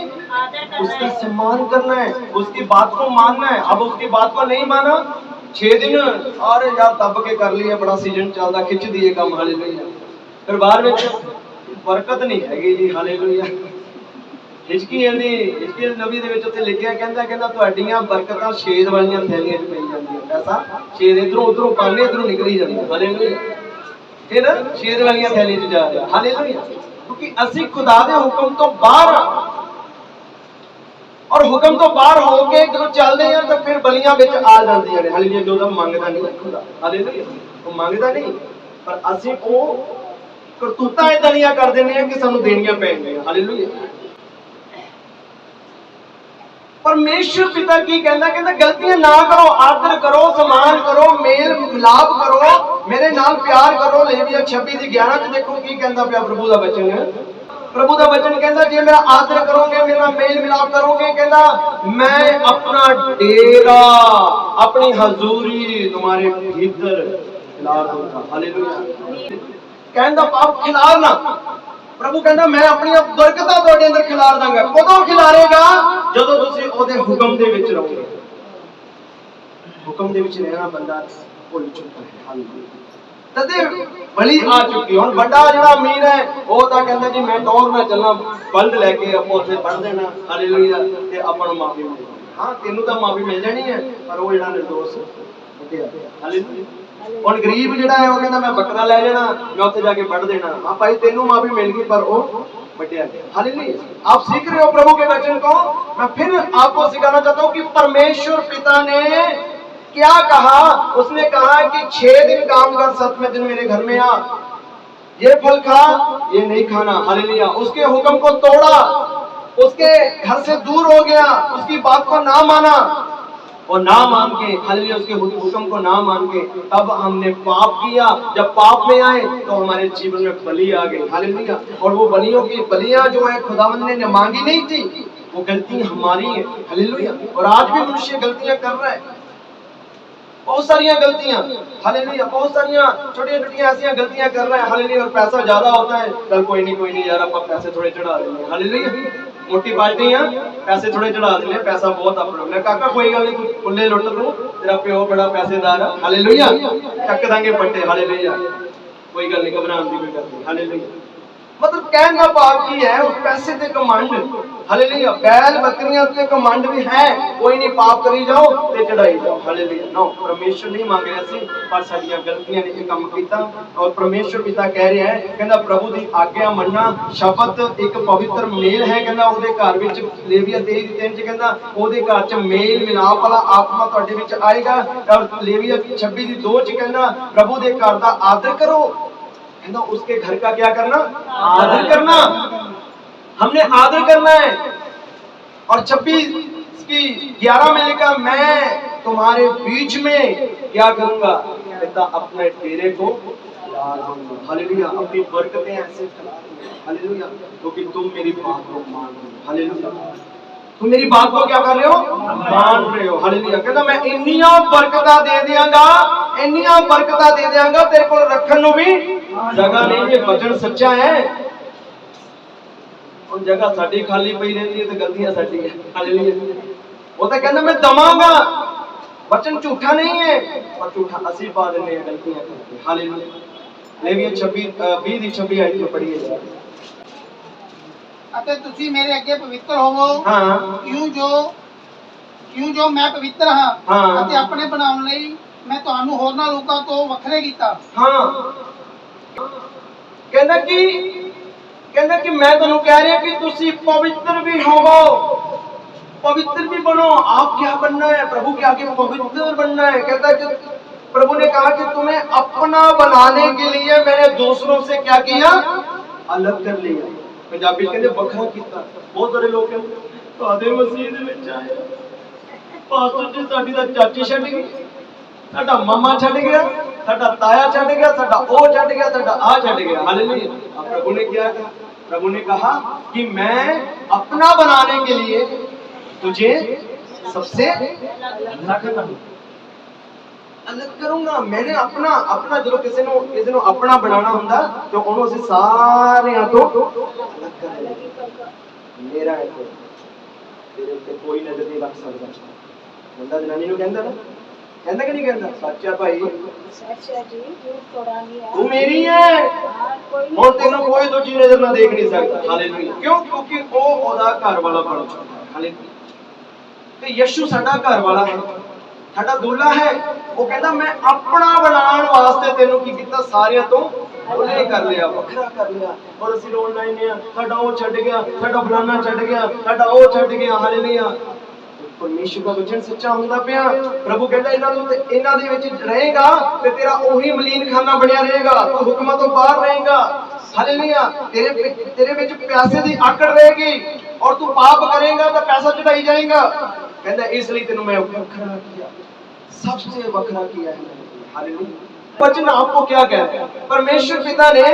उसका सम्मान करना है, उसकी बात को मानना है। अब उसकी बात को नहीं माना, 6 दिन और यार दब के कर लिया, बड़ा सीजन चलता, खिंच दिए काम, हालेलुया। फिर बाहर में बरकत नहीं हैगी जी, हालेलुया। हिजकीएल नबी दे विच उत्ते लिखिया, कहंदा तुहाडीआं बरकतां छेद वालीआं थैलियां च पई जांदियां। पैसा छेद इधरों उधरों पाने, इधरों निकली जांदा, हालेलुया। फिर छेद वालीआं थैलियां च जा रहा, हालेलुया। क्योंकि असीं खुदा दे हुक्म तो बाहर आ, और हुक्म तो बाहर होके जो चलते हैं तो फिर बलियां विच आ जांदियां ने, हालेलुया। जो तो मंगदा नहीं खुदा, हालेलुया, वो मंगदा नहीं, पर असीं वो करतूतां इदां दियां कर दिंदे आ कि सानूं देणियां पैंदियां, हालेलुया। परमेश्वर पिता की कहना, कहना गलतियां ना करो, आदर करो, सम्मान करो, मेल मिलाप करो, मेरे नाल प्यार करो। लेविया 26:11 च देखो की कहंदा पिया प्रभु दा वचन है। प्रभु दा वचन कहंदा जे मेरा आदर करोगे, मेरा मेल मिलाप करोगे, कहंदा मैं अपना डेरा, अपनी हजूरी तुम्हारे भीतर खिला दूंगा, हालेलुया। कहंदा पाप खिलारना, प्रभु कहंदा मैं अपनी बरकतां तुहाडे अंदर खिलार दांगा। कदों खिलारेगा? ਜਦੋਂ ਤੁਸੀਂ ਉਹਦੇ ਹੁਕਮ ਦੇ ਵਿੱਚ ਰਹੋਗੇ। ਹੁਕਮ ਦੇ ਵਿੱਚ ਰਹਿਣਾ ਬੰਦਾ ਭੁੱਲ ਚੁੱਕਾ ਹੈ, ਹਾਲੇਲੂਇਆ। ਤਦੇ ਬਲੀ ਆ ਚੁੱਕੀ। ਹੁਣ ਵੱਡਾ ਜਿਹੜਾ ਅਮੀਰ ਹੈ ਉਹ ਤਾਂ ਕਹਿੰਦਾ ਜੀ ਮੈਂ ਟੌਰ ਨਾਲ ਚੱਲਾਂ, ਬਲਦ ਲੈ ਕੇ ਆਪਾਂ ਉੱਥੇ ਪੜ ਦੇਣਾ, ਹਾਲੇਲੂਇਆ, ਤੇ ਆਪਾਂ ਨੂੰ ਮਾਫੀ ਮਿਲ ਜਾਣੀ। ਹਾਂ ਤੈਨੂੰ ਤਾਂ ਮਾਫੀ ਮਿਲ ਜਾਣੀ ਹੈ, ਪਰ ਉਹ ਜਿਹੜਾ ਨਿਰਦੋਸ਼ ਕੱਢਿਆ, ਹਾਲੇਲੂਇਆ। ਹੁਣ ਗਰੀਬ ਜਿਹੜਾ ਹੈ ਉਹ ਕਹਿੰਦਾ मैं ਬੱਕਰਾ ਲੈ ਜਾਣਾ, मैं ਉੱਥੇ ਜਾ ਕੇ ਵੱਢ ਦੇਣਾ। ਹਾਂ ਭਾਈ ਤੈਨੂੰ ਮਾਫੀ ਮਿਲ गई, पर ਉਹ ਵੱਢਿਆ ਗਿਆ, हालेलुया। आप सीख रहे हो प्रभु के वचन को। मैं फिर आपको सिखाना चाहता हूँ कि परमेश्वर पिता ने क्या कहा। उसने कहा कि 6 दिन काम कर, 7वें दिन मेरे घर में आ, ये फल खा, ये नहीं खाना, हालेलुया। उसके हुक्म को तोड़ा, उसके घर से दूर हो गया, उसकी बात को ना माना और ना मान के, हालेलुया, उसके हुक्म को ना मान के तब हमने पाप किया। जब पाप में आए तो हमारे जीवन में बलि आ गई, हालेलुया। और वो बलियों की बलियां जो है खुदावंद ने मांगी नहीं थी, वो गलती हमारी है, हालेलुया। और आज भी मनुष्य गलतियां कर रहा है, बहुत सारियां गलतियां, हालेलुया। बहुत सारियां छोटी-छोटी ऐसी गलतियां कर रहा है, हालेलुया। और पैसा ज्यादा होता है, चल कोई नहीं यार आप पैसे थोड़े चढ़ा देंगे, हालेलुया। मोटी पार्टी है, पैसे थोड़े चढ़ा देने, पैसा बहुत अपना। मैं काका कोई गल नहीं, खुले लुट लूं, तेरा प्यो बड़ा पैसेदार है, हालेलुया, चक देंगे पट्टे, हालेलुया, कोई गल नहीं, घबराने की कोई गल नहीं, हालेलुया। मतलब कहने का भाव की है, उस पैसे ते कमांड, हालेलुया। बैल बकरियां ते कमांड भी है, कोई नहीं पाप करी जाओ ते चढ़ाई जाओ, हालेलुया। नो, परमेश्वर नहीं मांग रहा सी, पर साडियां गलतियां ने ये काम कीता। और परमेश्वर पिता कह रहा है, कहंदा प्रभु दी आज्ञा मनना, शब्द एक पवित्र मेल है, कहंदा ओदे घर विच लेविया 23:3 च कहंदा ओदे घर च मेल मिलाप वाला आत्मा तुहाडे विच आएगा। और लेविया 26:2 च कहंदा प्रभु दे घर दा आदर करो, कहना उसके घर का क्या करना, आदर करना। हमने आदर करना है। और 26:11 में लिखा मैं तुम्हारे बीच में क्या करूंगा, कहता अपने डेरे को खिला दूंगा, हालेलुया। अपनी बरकतें ऐसे खिला दूंगा, हालेलुया, क्योंकि तुम मेरी बात को मान रहे हो, हालेलुया। तुम मेरी बात को क्या कर रहे हो, मान रहे हो, हालेलुया। कहता मैं इन्नियां बरकतां दे देंगा, इन्नियां बरकतां दे देंगा, तेरे को रखन नूं भी जगह नहीं। ये वचन सच्चा है। और जगह साडी खाली पई रहती है तो गलतियां साडी है, हालेलुया। वो तो कहता मैं दवांगा, वचन झूठा नहीं है, पर झूठा असी पा देने हैं गलतियां करके, हालेलुया। लेविया 26:26 आयत में पढ़िए ਅਤੇ ਤੁਸੀਂ ਮੇਰੇ ਅੱਗੇ ਪਵਿੱਤਰ ਹੋਵੋ, हाँ ਕਿਉਂ ਜੋ ਮੈਂ ਪਵਿੱਤਰ ਹਾਂ, ਹਾਂ। ਅਤੇ ਆਪਣੇ ਬਣਾਉਣ ਲਈ ਮੈਂ ਤੁਹਾਨੂੰ ਹੋਰਨਾਂ ਲੋਕਾਂ ਤੋਂ ਵੱਖਰੇ ਕੀਤਾ। हाँ कहना कि मैं तुहानू कह रहा कि तुसी पवित्र भी होवो, पवित्र भी बनो। आप क्या बनना है, प्रभु के आगे पवित्र बनना है। कहता कि प्रभु ने कहा कि तुम्हें अपना बनाने के लिए मैंने दूसरों से क्या किया, अलग कर लिया। पंजाबी कहते बखरा किया। बहुत सारे लोग कहते आधे मसीह दे विच आए पास्टर जी साडी दा चाची छड्ड गई, साडा मामा छड्ड गया, साडा ताया छड्ड गया, साडा ओ छड्ड गया, साडा आ छड्ड गया, हालेलुया। प्रभु ने क्या कहा, प्रभु ने कहा कि मैं अपना बनाने के लिए तुझे सबसे अलग करूंगा। मैंने अपना अपना जो किसी ने अपना बनाना होता तो उन्होंने से सारे तो अलग कर देना। मेरा है तो तेरे उत्ते कोई नजर नहीं रख सकता। बंदा जनानी को कहता ना, कहता कि नहीं कहता? सच्चा भाई तू मेरी है और तेन कोई दूसरी नजर ना देख नहीं सकता। हालेलुया। क्यों? क्योंकि वो ओदा घर वाला बन चुका है। हालेलुया। तो यीशु साडा घर वाला है, साडा दूल्हा है। वो कहता मैं अपना बनाने वास्ते तेनू की कीता, सारियां तो ओले कर लिया, वखरा कर लिया। और ਅਸੀਂ ਰੋਣ ਲਾਇਨੇ ਆ ਸਾਡਾ ਉਹ ਛੱਡ ਗਿਆ, ਸਾਡਾ ਫਲਾਣਾ ਛੱਡ ਗਿਆ, ਸਾਡਾ ਉਹ ਛੱਡ ਗਿਆ। ਹਾਲੇਲੂया। परमेश्वर का वचन सच्चा होंदा पिया। प्रभु कहता इन्हां दे विच रहेगा ते तेरा ओही मलीन खाना बनया रहेगा, तू हुक्मां तो बाहर रहेगा। हालेलुया। तेरे विच प्यासे दी आकड़ रहेगी और तू पाप करेगा तो पैसा चढ़ाई जाएगा। कहता इसलिए तेनू मैं वखरा किया, सबसे वखरा किया है। हालेलुया। वचन आपको क्या कहता है? परमेश्वर पिता ने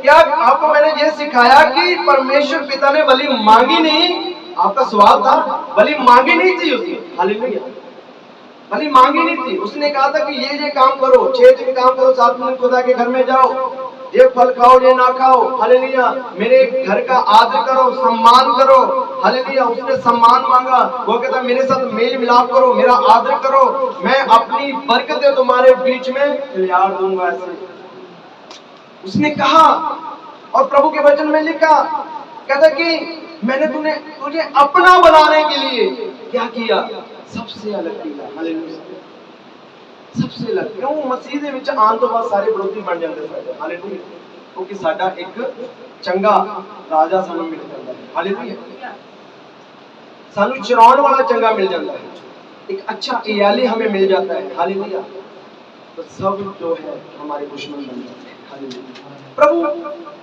क्या आपको, मैंने ये सिखाया कि परमेश्वर पिता ने बलि मांगी नहीं। आपका सवाल था, बलि मांगी नहीं थी उसने। हालेलुया। बलि मांगी नहीं थी। उसने कहा था कि ये काम करो, 6 दिन काम करो, 7 दिन खुदा के घर में जाओ, ये फल खाओ ये ना खाओ। हालेलुया। मेरे घर का आदर करो, सम्मान करो। हालेलुया। उसने सम्मान मांगा। वो कहता मेरे साथ मेल मिलाप करो, मेरा आदर करो, मैं अपनी बरकतें तुम्हारे बीच में खिलाड़ दूंगा। ऐसे उसने कहा। और प्रभु के वचन में लिखा, कहता कि मैंने तुझे अपना बनाने के लिए क्या किया? सबसे अलग किया। हालेलुया। सबसे अलग। क्यों? मसीह दे विच आने तो बाद सारे विरोधी बन जाते हैं। हालेलुया। क्योंकि साडा एक चंगा राजा सानू मिल जाता है। हालेलुया। सानू चराउण वाला चंगा मिल जाता है, एक अच्छा इयाली हमें मिल जाता है। हालेलुया। तो सब जो है हमारे दुश्मन बन जाते हैं। हालेलुया। प्रभु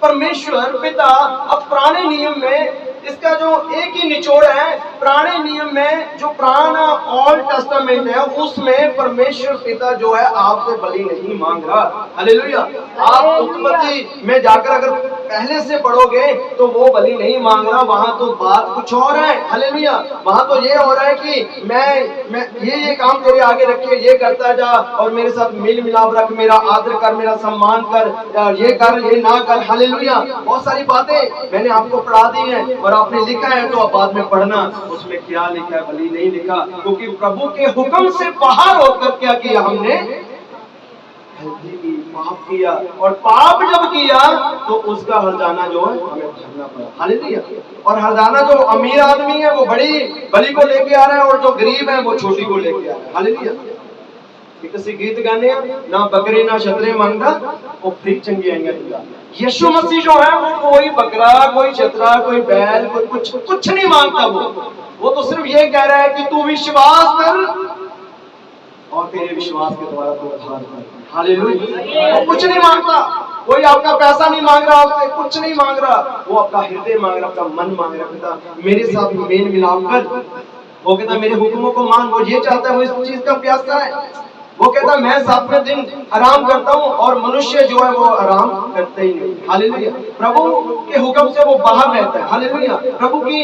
परमेश्वर पिता अब पुराने नियम में इसका जो एक ही निचोड़ है, पुराने नियम में जो पुराना ओल्ड टेस्टामेंट है उसमें परमेश्वर पिता जो है आपसे बलि नहीं मांग रहा। हालेलुया। आप उत्पत्ति में जाकर अगर पहले से पढ़ोगे तो वो बलि नहीं मांग रहा, वहां तो बात कुछ और है। हालेलुया। वहां तो ये हो रहा है कि मैं ये काम तेरे आगे रखे, ये करता जा और मेरे साथ मेल मिलाप रख, मेरा आदर कर, मेरा सम्मान कर, ये कर ये ना कर। हालेलुया। बहुत सारी बातें मैंने आपको पढ़ा दी हैं और आपने लिखा है तो आप बाद में पढ़ना उसमें क्या लिखा है। बलि नहीं लिखा, क्योंकि प्रभु के हुक्म से बाहर होकर क्या किया हमने? पाप किया। और पाप जब किया तो उसका हर्जाना जो है हमें भरना पड़ा। हालेलुया। और हर्जाना जो अमीर आदमी है वो बड़ी बलि को लेके आ रहा है और जो गरीब है वो छोटी को लेके आ रहा है। हालेलुया। किसी गीत गाने ना बकरे ना छतरे मांगता वो फ्री चंगी आएंगे। यीशु मसीह जो है वो कोई बकरा कोई छतरा कोई बैल कोई कुछ नहीं मांगता। वो तो सिर्फ ये कह रहा है कि तू विश्वास कर और तेरे विश्वास के द्वारा तू उद्धार कर। हालेलुया। वो कुछ नहीं मांगता, कोई आपका पैसा नहीं मांग रहा, आपसे कुछ नहीं मांग रहा, वो आपका हृदय मांग रहा, आपका मन मांग रहा। कहता मेरे साथ मेल मिलाप कर। वो कहता मेरे हुक्मों को मान। वो ये चाहता है, वो इस चीज का प्यासा है। वो कहता मैं 7वें दिन आराम करता हूँ और मनुष्य जो है वो आराम करते ही नहीं। हालेलुया। प्रभु के हुक्म से वो बाहर रहता है। हालेलुया। प्रभु की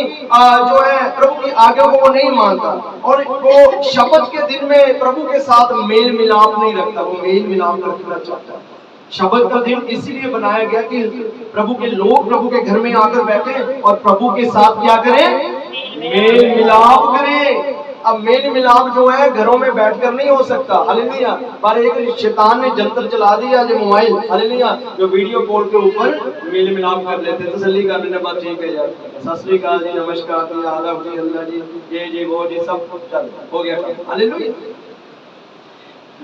जो है प्रभु की आज्ञा को वो नहीं मानता और वो शब्द के दिन में प्रभु के साथ मेल मिलाप नहीं रखता, वो मेल मिलाप रखना चाहता है। शब्द का दिन इसीलिए बनाया गया कि प्रभु के लोग प्रभु के घर में आकर बैठे और प्रभु के साथ क्या करें? मेल मिलाप करें। अब मेल मिलाप जो है घरों में बैठकर नहीं हो सकता। हालेलुया। पर एक शैतान ने जंतर चला दिया जो मोबाइल, हालेलुया, जो वीडियो कॉल के ऊपर मेल मिलाप कर लेते, तसल्ली कर लेने बाद ठीक है यार, सत श्री अकाल जी, नमस्कार जी, आदाब जी, अल्लाह जी, ये जी वो जी, सब चल हो गया। हालेलुया।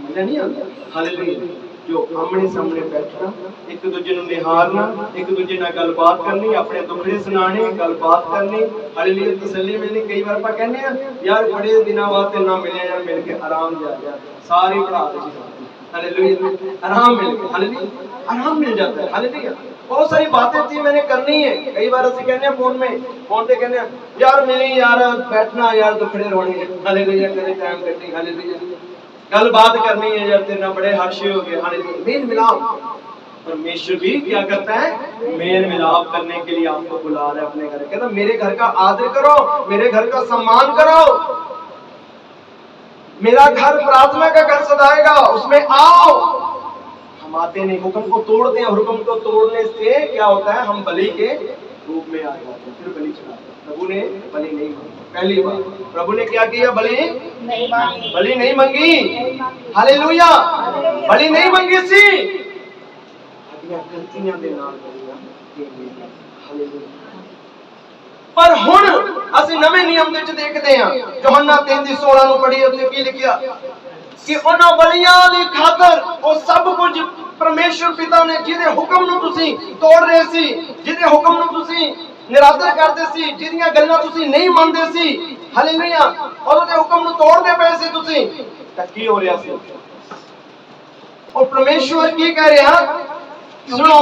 मजा नहीं आता। हालेलुया। जो आमने सामने बैठना, एक दूजे ਨੂੰ निहारना, एक दूजे ਨਾਲ ਗੱਲਬਾਤ करनी, अपने दुखड़े सुनाने, ਗੱਲਬਾत करनी। हालेलुया। तसल्ली मिलनी। कई बार ਆਪਾਂ ਕਹਿੰਦੇ ਆ यार बड़े दिनों बाद ना मिले यार, मिल के आराम जा गया, सारी पढ़ा दी। हालेलुया। आराम मिल गया। हालेलुया। आराम मिल जाता है। हालेलुया। बहुत सारी बातें थी मैंने करनी है। कई बार ਅਸੀਂ ਕਹਿੰਦੇ ਆ फोन पे कहने यार मिली यार बैठना यार दुखड़े रोने। हालेलुया। कदे टाइम कटी। हालेलुया। गल बात करनी है यार तेरे बड़े हादसे हो गए। हालेलुया। मेल मिलाप परमेश्वर भी क्या करता है, मेल मिलाप करने के लिए आपको बुला रहा है अपने घर। कहता मेरे घर का आदर करो, मेरे घर का सम्मान करो, मेरा घर प्रार्थना का घर सदाएगा, उसमें आओ। हम आते नहीं, हुक्म को तोड़ते हैं, हुक्म को तोड़ने से क्या होता है, हम बलि के रूप में आ जाते हैं, फिर बलि चढ़ाते हैं। प्रभु ने बलि नहीं मांगी। पहली बार प्रभु ने क्या किया, बलि नहीं मांगी, बलि नहीं मांगी। हालेलुया, बलि नहीं मांगी सी गलतियां दे नाल बलियां। हालेलुया। पर हुण ਅਸੀਂ ਨਵੇਂ ਨਿਯਮ ਵਿੱਚ ਦੇਖਦੇ ਹਾਂ, ਯੋਹੰਨਾ 3:16 ਨੂੰ ਪੜ੍ਹੀਏ, ਉੱਥੇ ਕੀ ਲਿਖਿਆ ਕਿ ਉਹਨਾਂ ਬਲੀਆਂ ਦੀ ਖਾਤਰ ਉਹ ਸਭ ਕੁਝ ਪਰਮੇਸ਼ਵਰ ਪਿਤਾ ਨੇ ਜਿਹਦੇ ਹੁਕਮ ਨੂੰ ਤੁਸੀਂ ਤੋੜ ਰਹੇ ਸੀ, ਜਿਹਦੇ ਹੁਕਮ ਨੂੰ ਤੁਸੀਂ ਨਿਰਾਦਰ ਕਰਦੇ ਸੀ, ਜਿਹਦੀਆਂ ਗੱਲਾਂ ਤੁਸੀਂ ਨਹੀਂ ਮੰਨਦੇ ਸੀ, ਹਾਲੇਲੂਇਆ, ਉਹਦੇ ਹੁਕਮ ਨੂੰ ਤੋੜਦੇ ਪਏ ਸੀ ਤੁਸੀਂ, ਤਾਂ ਕੀ ਹੋ ਰਿਹਾ ਸੀ। और परमेश्वर की कह रहे हैं, सुनो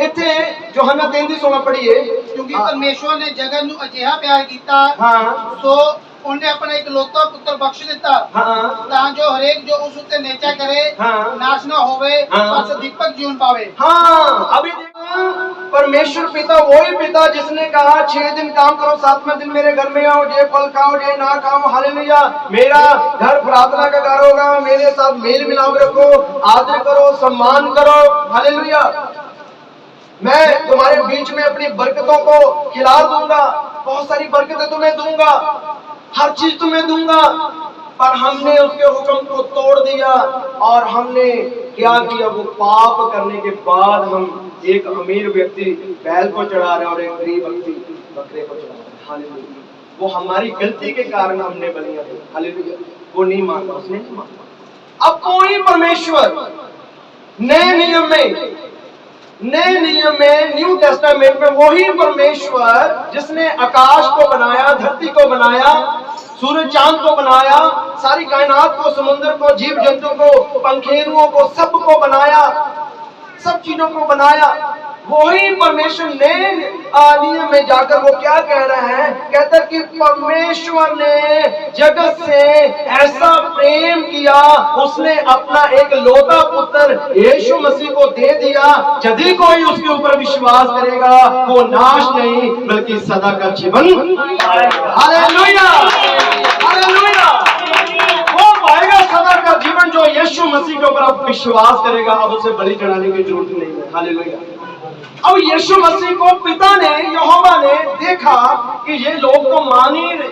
इथे यूहन्ना 3:16 पढ़िए, क्योंकि परमेश्वर ने जगत ਨੂੰ ਅਜਿਹਾ ਪਿਆਰ ਕੀਤਾ, हाँ ਸੋ ਉਹਨੇ ਆਪਣਾ ਇਕਲੌਤਾ ਪੁੱਤਰ ਬਖਸ਼ ਦਿੱਤਾ, हाँ ਤਾਂ ਜੋ ਹਰੇਕ ਜੋ ਉਸ ਉੱਤੇ ਨਿਰਚਾ ਕਰੇ हाँ ਨਾਸ਼ ਨਾ ਹੋਵੇ, ਪਰ सदीपक जीवन पावे। हाँ। अभी देखो परमेश्वर पिता वही पिता जिसने कहा 6 दिन काम करो, 7वें दिन मेरे घर में आओ, ये फल खाओ, ये ना खाओ, हालेलुया, मेरा घर प्रार्थना का घर होगा, मेरे साथ मेल मिलाप रखो, आदर करो, सम्मान करो, हालेलुया, मैं तुम्हारे बीच में अपनी बरकतों को खिला दूंगा, बहुत सारी बरकतें तुम्हें दूंगा, हर चीज तुम्हें दूंगा। पर हमने उसके हुक्म को तोड़ दिया और हमने क्या किया, वो पाप करने के बाद हम एक अमीर व्यक्ति बैल को चढ़ा रहे और एक गरीब व्यक्ति बकरे को चढ़ा रहे। हालेलुया, वो हमारी गलती के कारण हमने बलियां दी। हालेलुया, वो नहीं मांगा, उसने नहीं मांगा। अब कोई परमेश्वर नए नियम में न्यू टेस्टामेंट में वही परमेश्वर जिसने आकाश को बनाया, धरती को बनाया, सूरज चांद को बनाया, सारी कायनात को, समुद्र को, जीव जंतु को, पंखेरुओं को, सबको बनाया, सब चीजों को बनाया, वही परमेश्वर ने नियम में जाकर वो क्या कह रहे हैं, कहता है कि परमेश्वर ने जगत से ऐसा प्रेम किया, उसने अपना एक लौता पुत्र यीशु मसीह को दे दिया, यदि कोई उसके ऊपर विश्वास करेगा वो नाश नहीं बल्कि सदा का जीवन पाएगा। हालेलुया, हालेलुया, वो पाएगा सदा का जीवन जो यीशु मसीह के ऊपर आप विश्वास करेगा। अब उसे बलि चढ़ाने की जरूरत नहीं है। हालेलुया। अब यीशु मसीह को पिता ने, यहोवा ने देखा कि ये लोग तो मान ही रहे,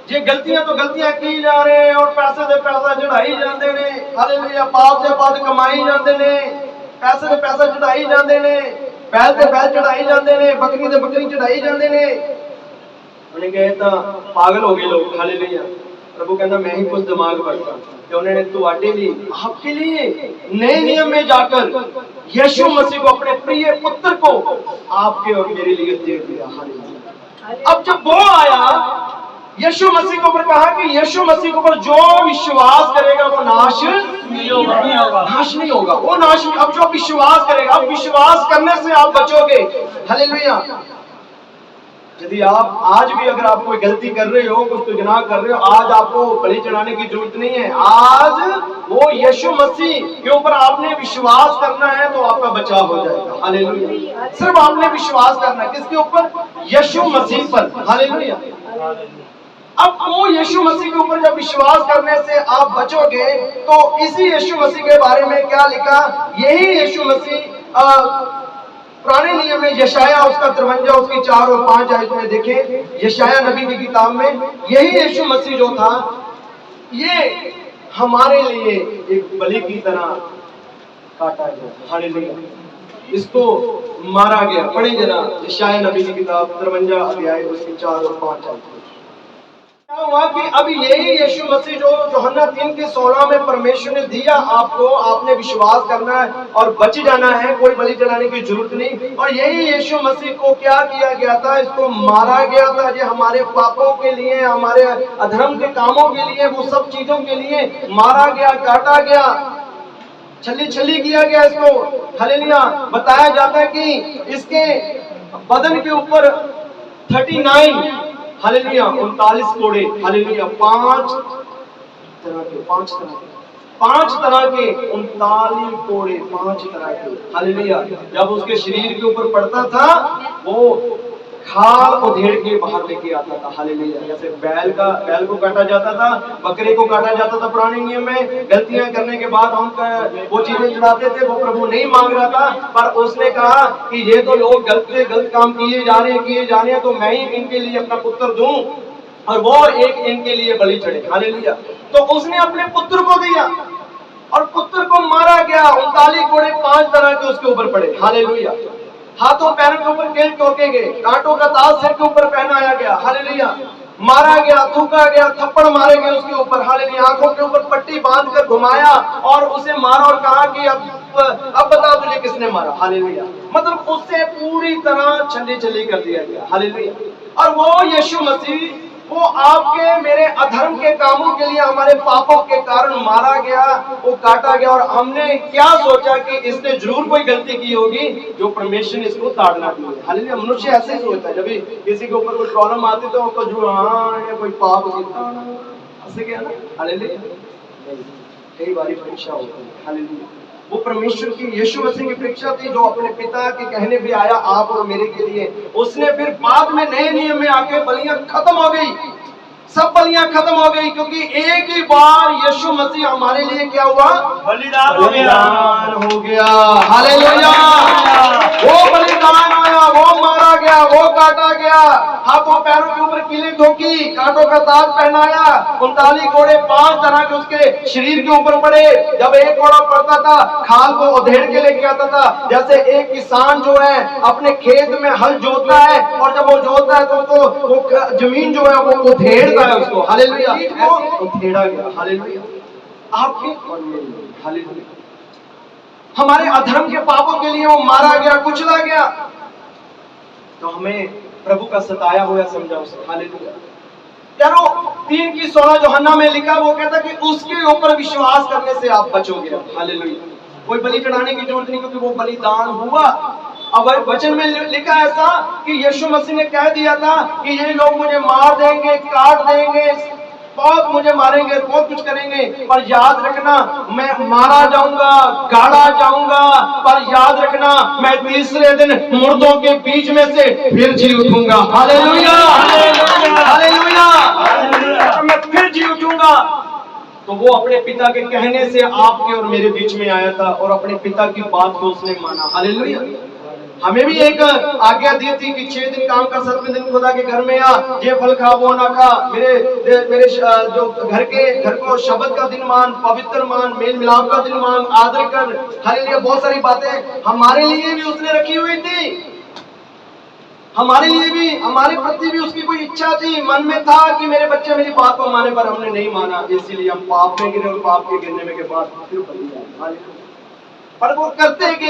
ये गलतियां तो गलतियां की जा रहे हैं और पैसे से पैसा चढ़ाई जाते ने, हालेलुया, पाप से पाप कमाई जाते ने, पैसे से पैसा चढ़ाई जाते ने, बैल से बैल चढ़ाई जाते ने, बकरी से बकरी चढ़ाई जाते ने। उन्हें कहे तो पागल हो गए लोग। हालेलुया। प्रभु कहना मैं ही कुछ दिमाग बढ़ता कि उन्होंने तुहाडे लिए, आपके लिए नए नियम में जाकर यीशु मसीह को, अपने प्रिय पुत्र को आपके और मेरे लिए दे दिया। हालेलुया। अब जब वो आया, यीशु मसीह के ऊपर कहा कि यीशु मसीह के ऊपर जो विश्वास करेगा वो नाश नहीं होगा, नाश नहीं होगा, वो नाश नहीं। अब जो विश्वास करेगा, अब विश्वास करने से आप बचोगे। हालेलुया। यदि आप आज भी अगर आप कोई गलती कर रहे हो, कुछ गुनाह कर रहे हो, आज आपको बलि चढ़ाने की जरूरत नहीं है। आज वो यीशु मसीह के ऊपर आपने विश्वास करना है तो आपका बचाव हो जाएगा। हालेलुया। सिर्फ आपने विश्वास करना है, किसके ऊपर? यीशु मसीह पर। हालेलुया। अब वो यीशु मसीह के ऊपर जब विश्वास करने से आप बचोगे, तो इसी यीशु मसीह के बारे में क्या लिखा, यही यीशु मसीह पुराने नियम में यशाया उसका 53 उसकी 4 और 5 आयत में देखें, यशाया नबी की किताब में यही यीशु मसीह जो था, ये हमारे लिए एक बलि की तरह काटा गया। हालेलुया। इसको मारा गया। पढ़े जरा यशाया नबी की किताब 53 अध्याय उसकी 4 और 5 आयत। क्या हुआ कि अब यही यीशु मसीह जो यूहन्ना 3:16 में परमेश्वर ने दिया आपको, आपने विश्वास करना है और बच जाना है, कोई बलि चढ़ाने की जरूरत नहीं। और यही यीशु मसीह को क्या किया गया था, इसको मारा गया था, ये हमारे पापों के लिए, हमारे अधर्म के कामों के लिए, वो सब चीजों के लिए मारा गया, काटा गया, छली किया गया इसको। हालेलुया। बताया जाता है कि इसके बदन के ऊपर 39 हालेलुया 39 कोड़े, हालेलुया 5 तरह के 5 तरह के 39 कोड़े, 5 तरह के, हालेलुया। जब उसके शरीर के ऊपर पड़ता था वो खाल उधेड़ के बाहर लेके आता था, हालेलुया। जैसे बैल को काटा जाता था, बकरे को काटा जाता था पुराने नियम में। गलतियां करने के बाद हम वो चीजें चढ़ाते थे, वो प्रभु नहीं मांग रहा था, पर उसने कहा कि ये तो लोग गलत काम किए जा रहे हैं, तो मैं ही इनके लिए अपना पुत्र दूं और वो एक इनके लिए बलि चढ़े, हालेलुया। तो उसने अपने पुत्र को दिया और पुत्र को मारा गया। 39 कोड़े 5 तरह के उसके ऊपर पड़े, हालेलुया। हाथों पैरों के ऊपर कील ठोके गए, कांटों का ताज सिर के ऊपर पहनाया गया, हालेलुया। मारा गया, थूका गया, थप्पड़ मारे गए उसके ऊपर, हालेलुया। आंखों के ऊपर पट्टी बांधकर घुमाया और उसे मारा और कहा कि अब बता तुझे किसने मारा, हालेलुया। मतलब उससे पूरी तरह छली कर दिया गया, हालेलुया। और वो यीशु मसीह वो आपके मेरे अधर्म के कामों के लिए, हमारे पापों के कारण मारा गया, वो काटा गया। और हमने क्या सोचा कि इसने जरूर कोई गलती की होगी जो परमेश्वर ने इसको ताड़ना दी है, हालेलुया। मनुष्य ऐसे ही सोचता है, जब भी किसी के ऊपर कोई प्रॉब्लम आती तो उसको जो कोई पाप ऐसे क्या ना, हालेलुया। कई बार परीक्षा होती है, हालेलुया। वो परमेश्वर की यीशु मसीह की परीक्षा थी जो अपने पिता के कहने पे आया आप और मेरे के लिए। उसने फिर बाद में नए नियम में आके बलियां खत्म हो गई, सब बलियां खत्म हो गई, क्योंकि एक ही बार यीशु मसीह हमारे लिए क्या हुआ, बलिदान हो गया, हालेलुया। वो बलिदान आया, वो मारा गया, वो काटा गया, हाथों पैरों के ऊपर कीलें ठोकी, कांटों का ताज पहनाया, 39 कोड़े 5 तरह के उसके शरीर के ऊपर पड़े। जब एक कोड़ा पड़ता था खाल को उधेड़ के लेके आता था। जैसे एक किसान जो है अपने खेत में हल जोतता है और जब वो जोतता है तो उसको वो जमीन जो है वो उधेड़ता है उसको, हालेलुया। उधेड़ा गया, हालेलुया, आपके और मेरे, हालेलुया। हमारे अधर्म के पापों के लिए वो मारा गया, कुचला गया, तो हमें प्रभु का सताया हुआ समझा उसे, हालेलुया। 3:16 यूहन्ना में लिखा, वो कहता कि उसके ऊपर विश्वास करने से आप बचोगे, हालेलुया। कोई बलि चढ़ाने की जरूरत नहीं, क्योंकि वो बलिदान हुआ। अब वचन में लिखा ऐसा कि यीशु मसीह ने कह दिया था कि ये लोग मुझे मार देंगे, काट देंगे, बहुत मुझे मारेंगे, बहुत कुछ करेंगे, पर याद रखना मैं मारा जाऊंगा, गाड़ा जाऊंगा, पर याद रखना मैं तीसरे दिन मुर्दों के बीच में से फिर जी उठूंगा, हालेलुया, हालेलुया, मैं फिर जी उठूंगा। तो वो अपने पिता के कहने से आपके और मेरे बीच में आया था और अपने पिता की बात को उसने माना, हालेलुया। हमें भी एक आज्ञा दी थी कि 6 दिन काम कर, 7वें दिन खुदा के घर में आ, ये फल खा वो ना खा, मेरे जो घर को शब्द का दिन मान, पवित्र मान, मेल मिलाप का दिन मान, आदर कर, हालेलुया। बहुत सारी बातें हमारे लिए भी उसने रखी हुई थी, हमारे लिए भी, हमारे प्रति भी उसकी कोई इच्छा थी, मन में था कि मेरे बच्चे मेरी बात को माने, पर हमने नहीं माना, इसीलिए हम पाप में गिरे और पाप के गिरने के बाद फिर बलि आए, पर वो करते के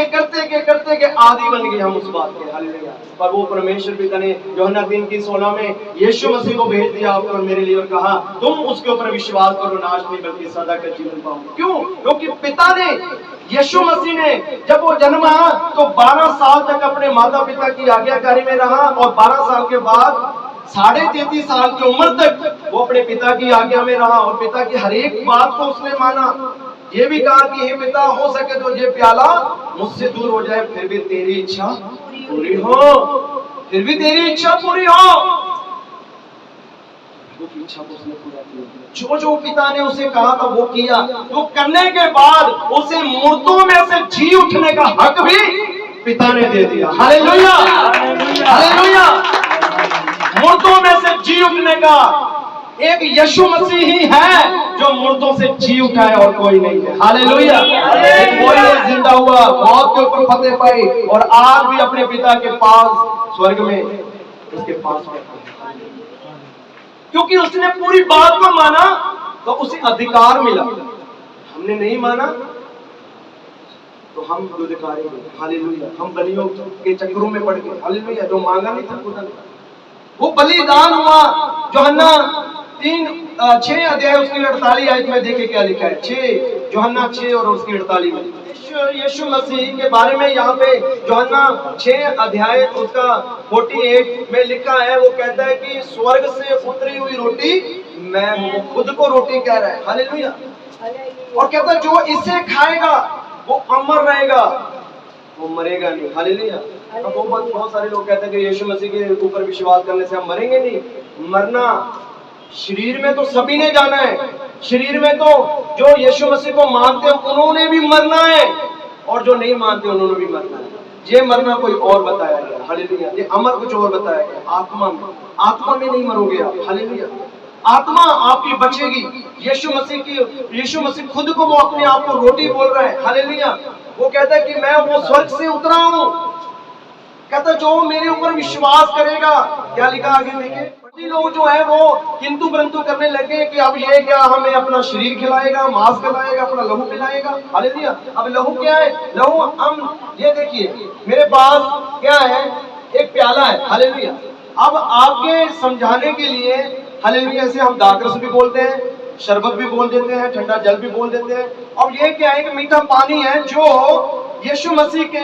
आदी बन गए हम उस बात के, हालेलुया। पर वो परमेश्वर पिता ने यूहन्ना 3:16 में यीशु मसीह को भेज दिया आपको और मेरे लिए और कहा तुम उसके ऊपर विश्वास करो, नाश नहीं बल्कि सदा का जीवन पाओ। क्यों? क्योंकि पिता ने, यीशु मसीह ने जब वो जन्मा तो 12 साल तक अपने माता पिता की आज्ञाकारी में रहा और 12 साल के बाद 33.5 साल की उम्र तक वो अपने पिता की आज्ञा में रहा और पिता की हर एक बात को उसने माना। ये भी कहा कि हे पिता, हो सके तो ये प्याला मुझसे दूर हो जाए, फिर भी तेरी इच्छा पूरी हो, फिर भी तेरी इच्छा पूरी हो। वो इच्छा को उसने पूरा किया, जो पिता ने उसे कहा था वो किया। तो करने के बाद उसे मुर्दों में से जी उठने का हक भी पिता ने दे दिया, हालेलुया, हालेलुया। मुर्दों में से जी उठने का एक यीशु मसीह ही है जो मुर्दों से जी उठा है और कोई नहीं है, हालेलुया। कोई जिंदा हुआ, मौत के ऊपर फतेह पाई और आज भी अपने पिता के पास स्वर्ग में उसके पास बैठा, क्योंकि उसने पूरी बात को माना तो उसे अधिकार मिला। हमने नहीं माना तो हम अधिकारी हुए, हालेलुया। हम बलियों के चक्करों में पड़ गए, हालेलुया। जो मांगा नहीं था खुदा ने, वो बलिदान हुआ। यूहन्ना 6 अध्याय उसकी 48 आयत में देखे क्या लिखा है, यूहन्ना 6 और उसकी 48 में यीशु मसीह के बारे में यहाँ पे यूहन्ना 6 अध्याय उसका 48 में लिखा है। वो कहता है कि स्वर्ग से उतरी हुई रोटी मैं, खुद को रोटी कह रहा है, हालेलुया। और कहता है जो इसे खाएगा वो अमर रहेगा, वो मरेगा नहीं। हालेलुया। अब बहुत सारे लोग कहते हैं कि यीशु मसीह के ऊपर विश्वास करने से हम मरेंगे नहीं। मरना शरीर में तो सभी ने जाना है, शरीर में तो जो यीशु मसीह को मानते हैं उन्होंने भी मरना है, और जो नहीं मानते उन्होंने भी मरना है। ये मरना कोई और बताया गया, हालेलुया। ये अमर कुछ और बताया गया, आत्मा में। आत्मा में नहीं मरोगे आप, हालेलुया। आत्मा आपकी बचेगी। यीशु मसीह खुद को वो अपने आप को रोटी बोल रहा है, हालेलुया। वो कहता है कि मैं वो स्वर्ग से उतरा हूं। कहता जो मेरे ऊपर विश्वास करेगा, क्या लिखा आगे देखे, लोग जो है वो किंतु परंतु करने लगे कि अब ये क्या हमें अपना शरीर खिलाएगा, मांस खिलाएगा, अपना लहू पिलाएगा। हालेलुया। अब लहू क्या है? लहू हम ये देखिए मेरे पास क्या है, एक प्याला है, हालेलुया। अब आपके समझाने के लिए, हालेलुया, ऐसे हम दाकरस भी बोलते हैं, शरबत भी बोल देते हैं, ठंडा जल भी बोल देते हैं। अब ये क्या है कि मीठा पानी है जो यीशु मसीह के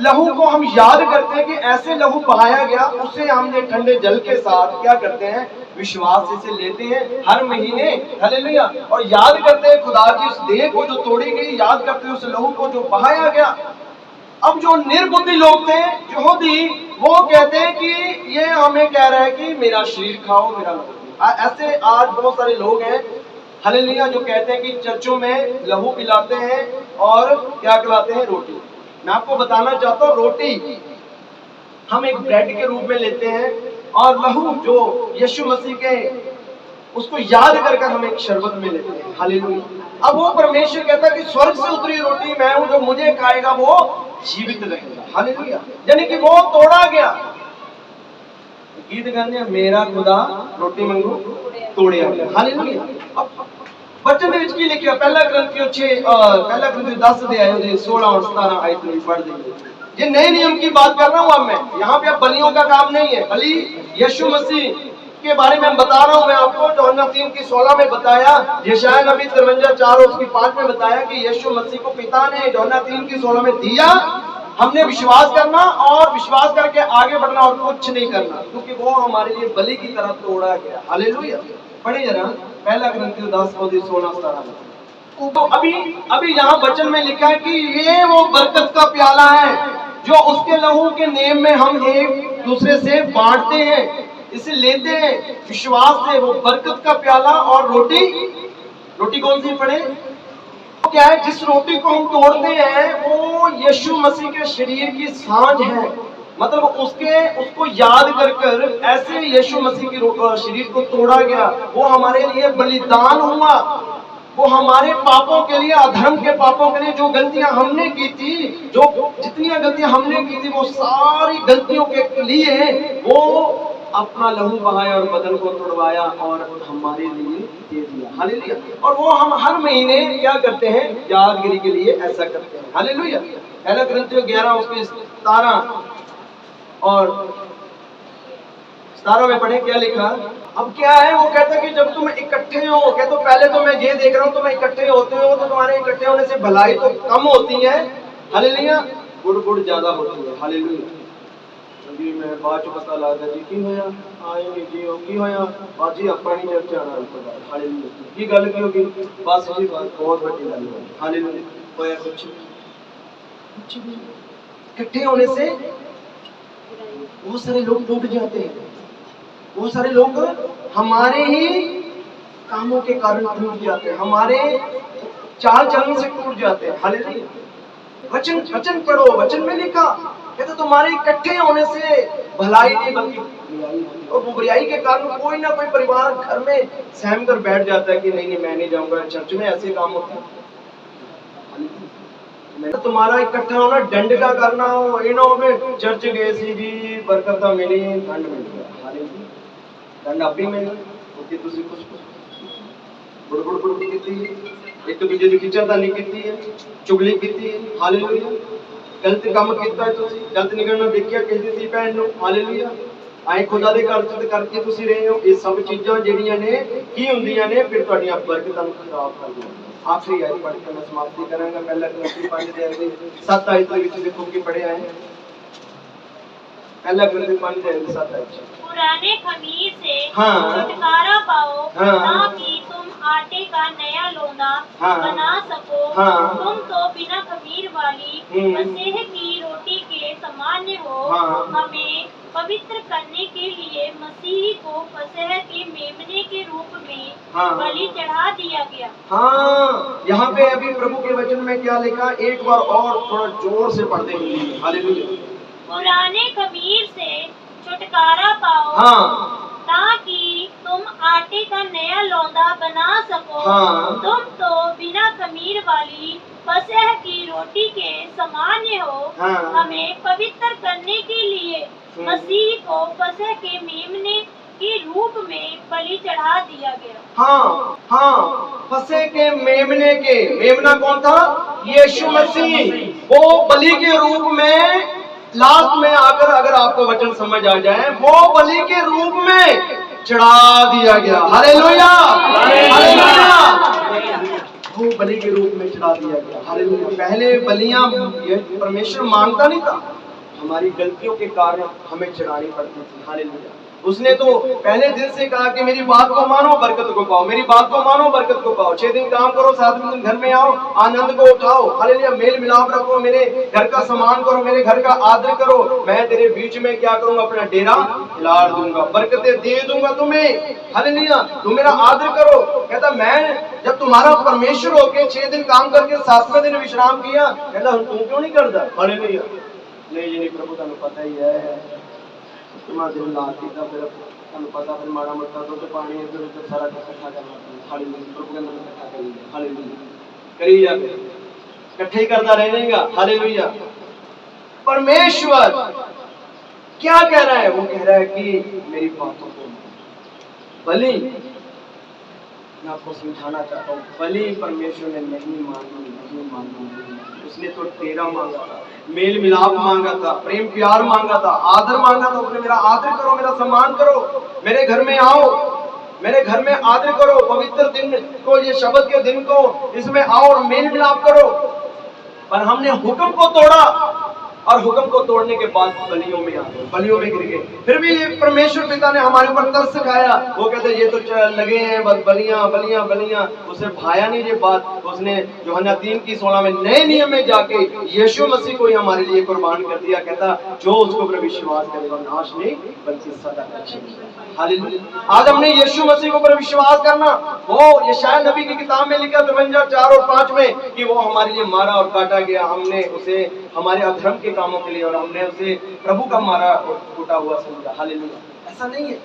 लहू को हम याद करते हैं कि ऐसे लहू बहाया गया, उसे हमने ठंडे जल के साथ क्या करते हैं, विश्वास से लेते हैं हर महीने, हालेलुया। और याद करते हैं खुदा की उस देह को जो तोड़ी गई, याद करते हैं उस लहू को जो बहाया गया। अब जो निर्बुद्धि लोग थे यहूदी, वो कहते हैं कि ये हमें कह रहा है कि मेरा शरीर खाओ, मेरा लहू। ऐसे आज बहुत सारे लोग हैं, हालेलुया, जो कहते हैं कि चर्चों में लहू पिलाते हैं और क्या खिलाते हैं, रोटी। मैं आपको बताना चाहता हूँ, रोटी हम एक ब्रेड के रूप में लेते हैं, और लहू जो यीशु मसीह के, उसको याद कर हम एक शरबत में लेते हैं, हालेलुया। अब वो परमेश्वर कहता है कि स्वर्ग से उतरी रोटी मैं हूं, जो मुझे खाएगा वो जीवित रहेगा, हालेलुया। यानी कि वो तोड़ा गया। गीत गाने, मेरा खुदा रोटी मंगू तोड़िया गया, हालेलुया। अब वचन में इसकी लिखा पहला ग्रंथियों 10 अध्याय 16 और 17 आयत में पढ़ देंगे। ये नए नियम की बात कर रहा हूं अब मैं, यहाँ पे अब बलियों का काम नहीं है, बलि यीशु मसीह के बारे में बता रहा हूं मैं आपको। यूहन्ना 3:16 में बताया, यशायाह नबी 53:4 और उसकी 5 में बताया कि यीशु मसीह को पिता ने यूहन्ना 3:16 में दिया। हमने विश्वास करना और विश्वास करके आगे बढ़ना और कुछ नहीं करना, क्योंकि वो हमारे लिए बलि की तरह तोड़ा गया, हालेलुया। पढ़े जरा पहला ग्रंथियों 10:16-17 में। तो अभी यहाँ वचन में लिखा है कि ये वो बरकत का प्याला है जो उसके लहू के नेम में हम एक दूसरे से बांटते हैं, इसे लेते हैं विश्वास से। वो बरकत का प्याला और रोटी कौन सी पड़े, तो क्या है, जिस रोटी को हम तोड़ते हैं वो यीशु मसीह के शरीर की सांझ है। मतलब उसको याद कर ऐसे यीशु मसीह की शरीर को तोड़ा गया, वो हमारे लिए बलिदान हुआ। वो हमारे पापों के लिए, अधर्म के पापों के लिए, जो गलतियां हमने की थी, जो जितनी गलतियां हमने की थी, वो सारी गलतियों के लिए वो अपना लहू बहाया और बदन को तोड़वाया और हमारे लिए दे दिया, हालेलुया। और वो हम हर महीने क्या करते हैं, यादगिरी के लिए ऐसा करते हैं, हालेलुया। पहला ग्रंथियों 11 उसके 17 और 17 में पढ़े क्या लिखा। अब क्या है, वो कहता है कि जब तुम इकट्ठे हो, कहते तो पहले तो मैं ये देख रहा हूँ, तुम इकट्ठे होते हो तो तुम्हारे इकट्ठे होने से भलाई तो कम होती है, हालेलुया, गुड़ ज्यादा होती है, हालेलुया। अभी मैं बाद पता लगा जी की होया आए नहीं जी हो की होया बाजी ਆਪਾਂ नहीं चर्चा आना है, हालेलुया। की गल की होगी, बस जी बात बहुत बड़ी गल है, हालेलुया। होया कुछ इकट्ठे होने से बहुत सारे लोग टूट जाते हैं, बहुत सारे लोग हमारे ही कामों के कारण टूट जाते हैं, हमारे चाल चलन से टूट जाते हैं, हालेलुया। वचन पढ़ो, वचन में लिखा कहते तुम्हारे इकट्ठे होने से भलाई नहीं बल्कि बुराई होती है। और बुराई के कारण कोई ना कोई परिवार घर में सहम कर बैठ जाता है कि नहीं मैं नहीं जाऊंगा चर्च में, ऐसे काम होते हैं। तुम्हारा इकट्ठा होना डंड का करना हो, इन्हों चर्च गए सी जी बरकत मिली, दंड मिल गया, हालेलुया। दंड अभी मिल क्योंकि तुसी कुछ बुड़ कीती है, एक दूजे की खिचातानी कीती है, चुगली कीती है, हालेलुया। गलत काम किया है, तुसी गलत निकलना देखिया किसी सी भैन नूं, हालेलुया। आए खुदा दे घर च करके तुसी रहे हो, ये सब चीज़ां ਜਿਹੜੀਆਂ ने की ਹੁੰਦੀਆਂ ने फिर ਤੁਹਾਡੀਆਂ बरकਤਾਂ ਨੂੰ खराब कर दिंਦੀਆਂ। आखिरी आयत पढ़ के मैं समाप्ति करांगा। पहला ग्रंथी 5:7 आयत ਦੇ ਵਿੱਚ देखो कि पढ़े आए पहला ग्रंथी 5:7 आयत। पुराने खमीर से हाँ। छुटकारा पाओ, हाँ। ताकि तुम आटे का नया लोंदा हाँ। बना सको, हाँ। तुम तो बिना खमीर वाली मसीह की रोटी के सामान्य हो। हाँ। हमें पवित्र करने के लिए मसीह को फसह के मेमने के रूप में हाँ। बलि चढ़ा दिया गया। हाँ, यहाँ पे अभी प्रभु के वचन में क्या लिखा, एक बार और थोड़ा जोर से पढ़ देंगे। हालेलुया। पुराने खमीर से छुटकारा पाओ, हाँ। ताकि तुम आटे का नया लौंदा बना सको। हाँ। तुम तो बिना खमीर वाली फसह की रोटी के सामान्य हो। हाँ। हमें पवित्र करने के लिए मसीह को फसह के मेमने के रूप में बलि चढ़ा दिया गया। हाँ, हाँ, फसह के मेमने के, मेमना कौन था? यीशु मसीह। वो बलि के रूप में लास्ट में आकर, अगर आपको वचन समझ आ जाए, वो बलि के रूप में चढ़ा दिया गया। Hallelujah, hallelujah. वो बलि के रूप में चढ़ा दिया गया। हालेलुया। पहले बलियां परमेश्वर मांगता नहीं था, हमारी गलतियों के कारण हमें चढ़ानी पड़ती थी। हालेलुया। उसने तो पहले दिन से कहा कि मेरी बात को मानो, बरकत को पाओ, मेरी बात को मानो, बरकत को पाओ। 6 दिन काम करो, 7वें दिन घर में आओ, आनंद को उठाओ। हालेलुया। मेल मिलाप रखो, मेरे घर का सम्मान करो, मेरे घर का आदर करो। मैं तेरे बीच में क्या करूंगा? अपना डेरा हिला दूंगा, बरकतें दे दूंगा तुम्हें। हालेलुया। तुम मेरा आदर करो। कहता मैं जब तुम्हारा परमेश्वर होके 6 दिन काम करके 7वें दिन विश्राम किया, कहता तू क्यों नहीं करता? हालेलुया। नहीं प्रभु तुहानू पता ही है, तुम्हारा दिल ला कीता, फिर तुहानू पता, फिर माड़ा मोटा दुध पानी इधर उधर सारा कुछ इकट्ठा करना। हालेलुया। प्रभु के अंदर इकट्ठा करिए। हालेलुया। करी जाए, इकट्ठे ही करता रहेगा। हालेलुया। परमेश्वर क्या कह रहा है? वो कह रहा है कि मेरी बातों को बलि, मैं आपको समझाना चाहता हूँ, बलि परमेश्वर ने नहीं मांगी, नहीं मांगी। उसने तो तेरा मांगा था, मेल मिलाप मांगा था, प्रेम प्यार मांगा था, आदर मांगा था। उसने मेरा आदर करो, मेरा सम्मान करो, मेरे घर में आओ, मेरे घर में आदर करो, पवित्र दिन को, ये शब्द के दिन को, इसमें आओ और मेल मिलाप करो। पर हमने हुक्म को तोड़ा, और हुक्म को तोड़ने के बाद बलियों में आ गए, बलियों में गिर गए। फिर भी ये परमेश्वर पिता ने हमारे ऊपर तरस खाया। वो कहते ये तो लगे हैं बस बलियां बलियां बलियां। उसे भाया नहीं ये बात। उसने यूहन्ना 3:16 में नए नियम में जाके यीशु मसीह को ही हमारे लिए कुर्बान कर दिया। कहता जो उसको पर विश्वास करेगा नाश नहीं बल्कि सदा का जीवन। हालेलुया। आज हमने यीशु मसीह को पर विश्वास करना, वो यशायाह नबी की किताब में लिखा 52:4 और 5 में कि वो हमारे लिए मारा और काटा गया, हमने उसे हमारे अधर्म के कामों के लिए, और हमने उसे प्रभु का मारा और कूटा हुआ समझा। हालेलुया। ऐसा नहीं है।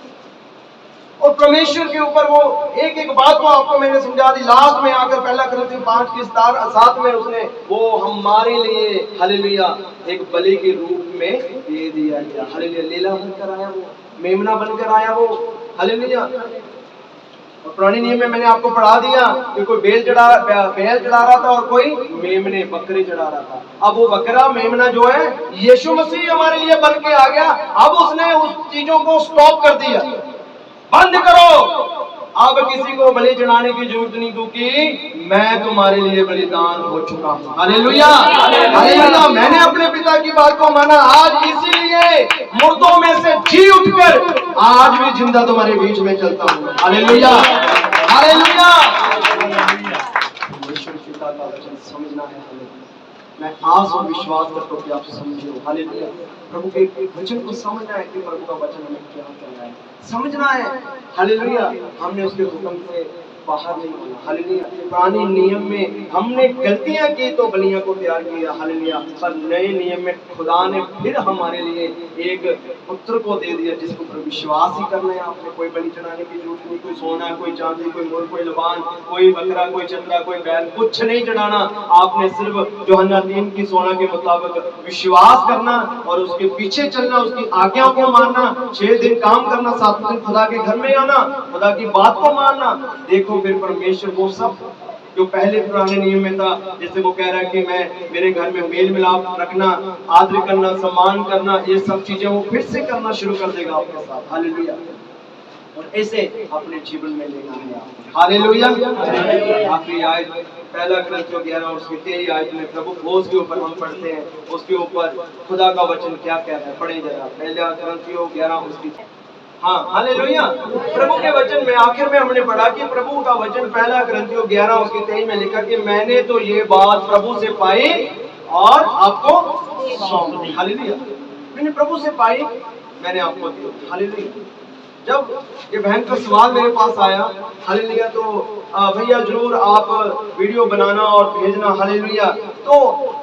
और परमेश्वर के ऊपर वो एक एक बात को आपको मैंने समझा दी। लास्ट में आकर 1 कुरिन्थियों 5:7 में उसने वो हमारे लिए हालेलुया एक बलि के रूप में दे दिया गया। हालेलुया। लीला बनकर आया वो, मेमना बनकर आया वो। हालेलुया। और पुराने नियम में मैंने आपको पढ़ा दिया कि कोई बैल चढ़ा रहा था और कोई मेमने बकरे चढ़ा रहा था। अब वो बकरा मेमना जो है यीशु मसीह हमारे लिए बन के आ गया। अब उसने उस चीजों को स्टॉप कर दिया, बंद करो, अब किसी को बलि चढ़ाने की जरूरत नहीं, क्योंकि मैं तुम्हारे लिए बलिदान हो चुका हूँ। Hallelujah, hallelujah. मैंने अपने पिता की बात को माना, आज इसीलिए मुर्दों में से जी उठकर आज भी जिंदा तुम्हारे बीच में चलता हूँ। Hallelujah, hallelujah. परमेश्वर पिता का वचन समझना है हमें। मैं आस और विश्वास करता हूँ कि आप समझो। हालेलुया। प्रभु के वचन को समझना है कि प्रभु का वचन हमें क्या कह रहा है, समझना है। हालेलुया। हमने उसके हुक्म से बाहर नहीं होना। हालेलुया। पुराने नियम में हमने गलतियां की तो बलियां को तैयार किया। हालेलुया। पर नए नियम में खुदा ने फिर हमारे लिए एक पुत्र को दे दिया जिसको पर विश्वास ही करना है। आपने कोई बलि चढ़ाने की जरूरत नहीं, कोई सोना, कोई चांदी, कोई मोर, कोई लबान, कोई बकरा, कोई चंद्रा, कोई बैल, कुछ नहीं चढ़ाना। आपने सिर्फ यूहन्ना 3:16 के मुताबिक विश्वास करना और उसके पीछे चलना, उसकी आज्ञा को मानना, 6 दिन काम करना, 7वें दिन खुदा के घर में आना, खुदा की बात को मानना। देखो फिर परमेश्वर वो सब जो पहले पुराने नियम में था, जैसे वो कह रहा है कि मैं मेरे घर में मेल मिलाप रखना, आदर करना, सम्मान करना, ये सब चीजें वो फिर से करना शुरू कर देगा आपके साथ। हालेलुया। और ऐसे अपने जीवन में लेना है। हालेलुया। आखिरी आयत 1 कुरिन्थियों 11 और उसकी 23 आयत में प्रभु भोज के ऊपर हम पढ़ते हैं, उसके ऊपर खुदा का वचन क्या कह रहा है, पढ़े जरा। 1 कुरिन्थियों 11 उसकी हाँ, हालेलुया। प्रभु के वचन में आखिर में हमने पढ़ा कि प्रभु का वचन पहला ग्रंथियों 11 उसकी 23 में लिखा कि मैंने तो ये बात प्रभु से पाई और आपको सौंप दी। हालेलुया। मैंने प्रभु से पाई, मैंने आपको दी। हालेलुया। जब ये भयंकर सवाल मेरे पास आया, हालेलुया, तो भैया जरूर आप वीडियो बनाना और भेजना। हालेलुया। तो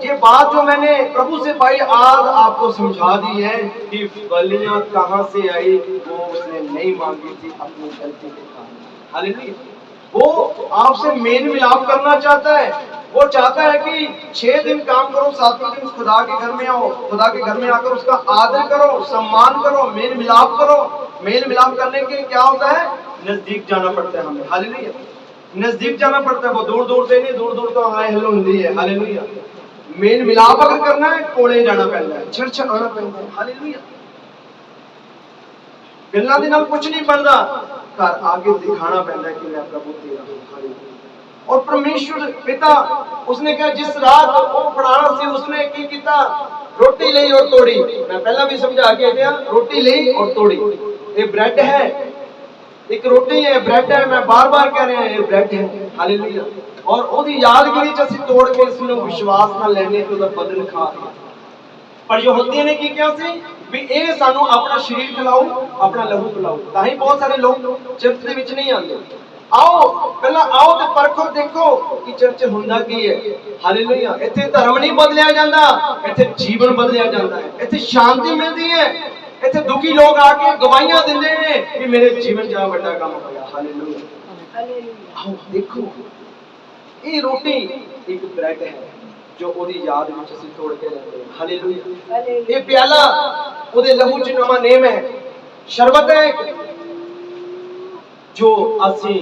ये बात जो मैंने प्रभु से पाई आज आपको समझा दी है कि बलियां कहां से आई, वो उसने नहीं मांगी थी अपनी गलती के कारण। हालेलुया। वो आपसे मेल मिलाप करना चाहता है। वो चाहता है कि 6 दिन काम करो, 7वें दिन खुदा के घर में आओ, खुदा के घर में आकर उसका आदर करो, सम्मान करो, मेल मिलाप करो। मेल मिलाप करने के क्या होता है? नजदीक जाना पड़ता है हमें। हालेलुया। नजदीक जाना पड़ता है, वो दूर दूर से नहीं, दूर दूर तो हाय हेलो हिंदी है। हालेलुया। मेल मिलाप अगर करना है कोले जाना पड़ता है, चर्च आना पड़ता है। हालेलुया। गल्ला दे नाल कुछ नहीं बनता, घर आगे दिखाना पड़ता है कि मैं प्रभु तेरा हूं। हालेलुया। और परमेश्वर पिता उसने कहा जिस रात वो फड़ाना सी उसने की किया, रोटी ली और तोड़ी। मैं पहला भी समझा के गया, रोटी ली और तोड़ी। ये ब्रेड है, एक रोटी है, ब्रेड है। मैं बार बार कह रहे हैं ये ब्रेड है। हालेलुया। और ओदी यादगिरी च ਅਸੀਂ ਤੋੜ ਕੇ ਇਸ ਨੂੰ ਵਿਸ਼ਵਾਸ ਨਾਲ ਲੈਣੇ ਤੇ ਉਹਦਾ ਬਦਨ ਖਾ ਰਹੇ। पर यहूदियों ने की क्या सी भी ਇਹ ਸਾਨੂੰ ਆਪਣਾ ਸ਼ਰੀਰ ਖਿਲਾਓ, ਆਪਣਾ ਲਹੂ ਪਿਲਾਓ। ਤਾਂ ਹੀ ਬਹੁਤ ਸਾਰੇ ਲੋਕ ਚਰਚ ਦੇ ਵਿੱਚ ਨਹੀਂ ਆਉਂਦੇ। आओ पहला आओ ते परखो, देखो कि चर्च हुंदा की है। हालेलुया। इत्थे धर्म नहीं बदलिया जांदा, इत्थे जीवन बदलिया जांदा है। इत्थे शांति मिलती है। इत्थे दुखी लोग आके गवाहियां दिंदे ने कि मेरे जीवन च बड़ा काम होया। हालेलुया। आओ देखो, ये रोटी एक ब्रेड है जो ओदी याद विच ਅਸੀਂ तोड़ के लेंदे हां। हालेलुया। ये प्याला ओदे लहू च नवा नेम है, शरबत है जो ਅਸੀਂ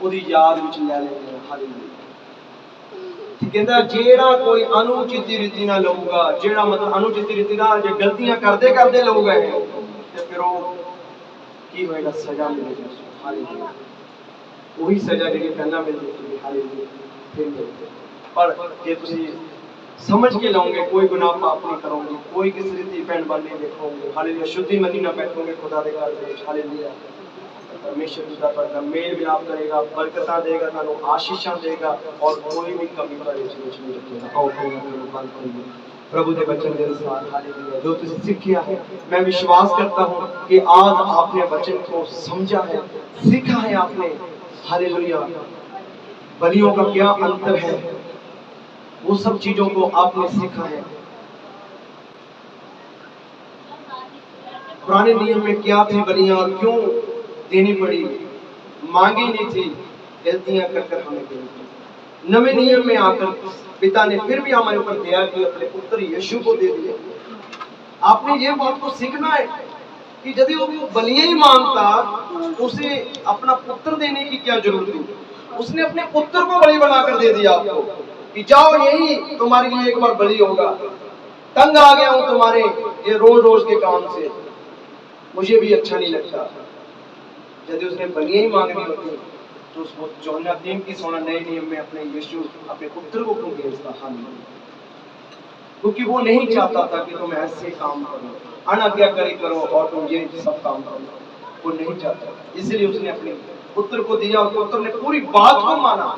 ਉਹਦੀ ਯਾਦ ਵਿੱਚ ਲੈ ਲੈਂਦੇ ਹਾਂ। ਹਾਲੇਲੂਇਆ। ਤੇ ਕਹਿੰਦਾ ਜਿਹੜਾ ਕੋਈ ਅਨੁਚਿਤ ਰੀਤੀ ਨਾਲ ਲਊਗਾ, ਜਿਹੜਾ ਮਤਲਬ ਅਨੁਚਿਤ ਰੀਤੀ ਨਾਲ ਜੇ ਗਲਤੀਆਂ ਕਰਦੇ ਕਰਦੇ ਲਊਗਾ ਤੇ ਫਿਰ ਉਹ ਕੀ ਹੋਏਗਾ? ਸਜ਼ਾ ਮਿਲੇਗੀ। ਹਾਲੇਲੂਇਆ। ਉਹੀ ਸਜ਼ਾ ਜਿਹੜੀ ਪਹਿਲਾਂ ਮਿਲਦੀ ਸੀ। ਹਾਲੇਲੂਇਆ। ਫਿਰ ਮਿਲੇਗੀ। ਪਰ ਜੇ ਤੁਸੀਂ समझ के लाओगे, कोई गुनाह पाप नहीं करोगे, कोई किसी रीति भैन भाई नहीं देखोगे। हालेलुया। शुद्धि मनी ना बैठोगे खुदा के घर में। हालेलुया। परमेश्वर तुझा पर मेल मिलाप करेगा, बरकतां देगा, तानू आशीषां देगा और कोई भी कमी करे जीवन नहीं रखेगा। आओ बंद करिए प्रभु के वचन के अनुसार। हालेलुया। जो तुझे सीखा है, मैं विश्वास करता हूं कि आज आपने वचन को समझा है, सीखा है आपने। हालेलुया। बलियों का क्या अंतर है, वो सब चीजों को आपने सीखा है। पुराने नियम में क्या थी बलियां, क्यों देनी पड़ी, मांगी नहीं थी, गलतियां कर कर हमें देनी पड़ी। नवे नियम में आकर पिता ने फिर भी हमारे ऊपर दया की, अपने पुत्र यीशु को दे दिया। आपने ये बात को सीखना है कि यदि वो बलियां ही मांगता, उसे अपना पुत्र देने की क्या जरूरत थी? उसने अपने पुत्र को बलि बनाकर दे दिया आपको कि जाओ यही तुम्हारे लिए एक बार बलि होगा। तंग आ गया हूं तुम्हारे ये रोज रोज के काम से, मुझे भी अच्छा नहीं लगता। यदि उसने बलियां ही मांगनी होती तो उसको जौना नियम की सोना नए नियम में अपने यीशु अपने पुत्र को क्यों भेजता? क्योंकि वो नहीं चाहता था कि तुम ऐसे काम करो, अनाज्ञाकारी करो और तुम ये सब काम करो। वो नहीं चाहता, इसलिए उसने अपने पुत्र को दिया और पुत्र ने पूरी बात को माना,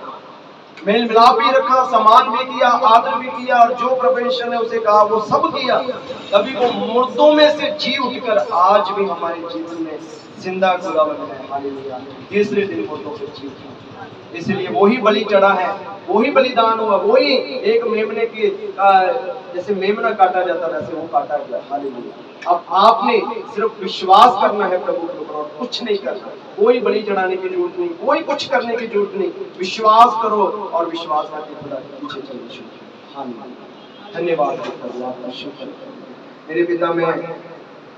मेल मिलाप भी रखा, सम्मान भी किया, आदर भी किया और जो परमेश्वर ने उसे कहा वो सब किया। तभी वो मुर्दों में से जी उठकर आज भी हमारे जीवन में जिंदा खुदावन है। हालेलुया। तीसरे दिन मुर्दों से जी उठा, इसलिए वही बलि चढ़ा है, वही बलिदान हुआ, वही एक मेमने के जैसे मेमना काटा जाता वैसे वो काटा गया। हालेलुया। अब आपने सिर्फ विश्वास करना है प्रभु के ऊपर और कुछ नहीं करना। कोई बलि चढ़ाने की जरूरत नहीं, कोई कुछ करने की जरूरत नहीं। विश्वास करो और विश्वास करके खुदा के पीछे चलना शुरू करो। हालेलुया। धन्यवाद प्रभु, आपका शुक्र मेरे पिता। मैं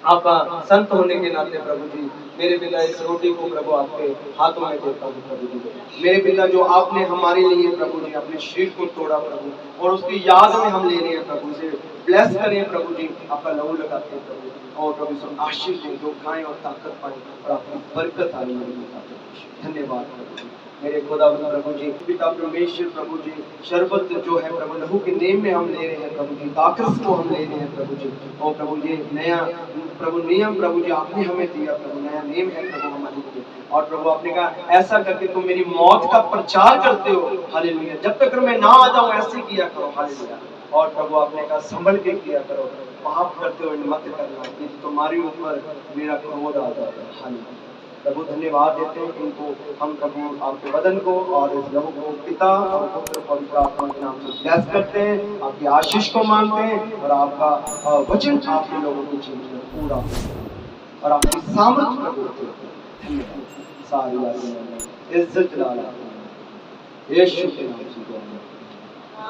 आपका संत होने के नाते प्रभु जी, मेरे पिता इस रोटी को प्रभु आपके हाथों में देता हूँ प्रभु जी। मेरे पिता जो आपने हमारे लिए प्रभु जी अपने शरीर को तोड़ा प्रभु, और उसकी याद में हम ले रहे हैं प्रभु से ब्लेस करें प्रभु जी, आपका लहू लगाते हैं प्रभु, और प्रभु सब आशीष दें, जो खाएं और ताकत पाएं और आपकी बरकत आए। धन्यवाद प्रभु। मेरे खुदा प्रभु जी, पिता परमेश्वर प्रभु जी, शरबत जो है प्रभु लहू के नेम में हम ले रहे हैं प्रभु जी, दाखरस को हम ले रहे हैं प्रभु जी। और प्रभु जी नया प्रभु नियम प्रभु जी आपने हमें दिया प्रभु, नया नेम है प्रभु हमारे लिए। और प्रभु आपने कहा ऐसा करके तुम मेरी मौत का प्रचार करते हो, हालेलुया, जब तक मैं ना आ जाऊं ऐसे किया करो, हालेलुया। और प्रभु आपने कहा संभल के किया करो, पाप करते हुए मत करना, नहीं तो तुम्हारे ऊपर मेरा क्रोध आ जाता है, हालेलुया। प्रभु धन्यवाद देते हैं इनको हम प्रभु आपके वचन को और इस लहू को पिता और पुत्र पवित्र आत्मा के नाम से ब्लेस करते हैं, आपकी आशीष को मांगते हैं और आपका वचन आपके लोगों के जीवन में पूरा हो और आपकी सामर्थ प्रभु धन्यवाद सारी इज्जत लाला यीशु के नाम से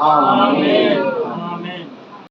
आमीन।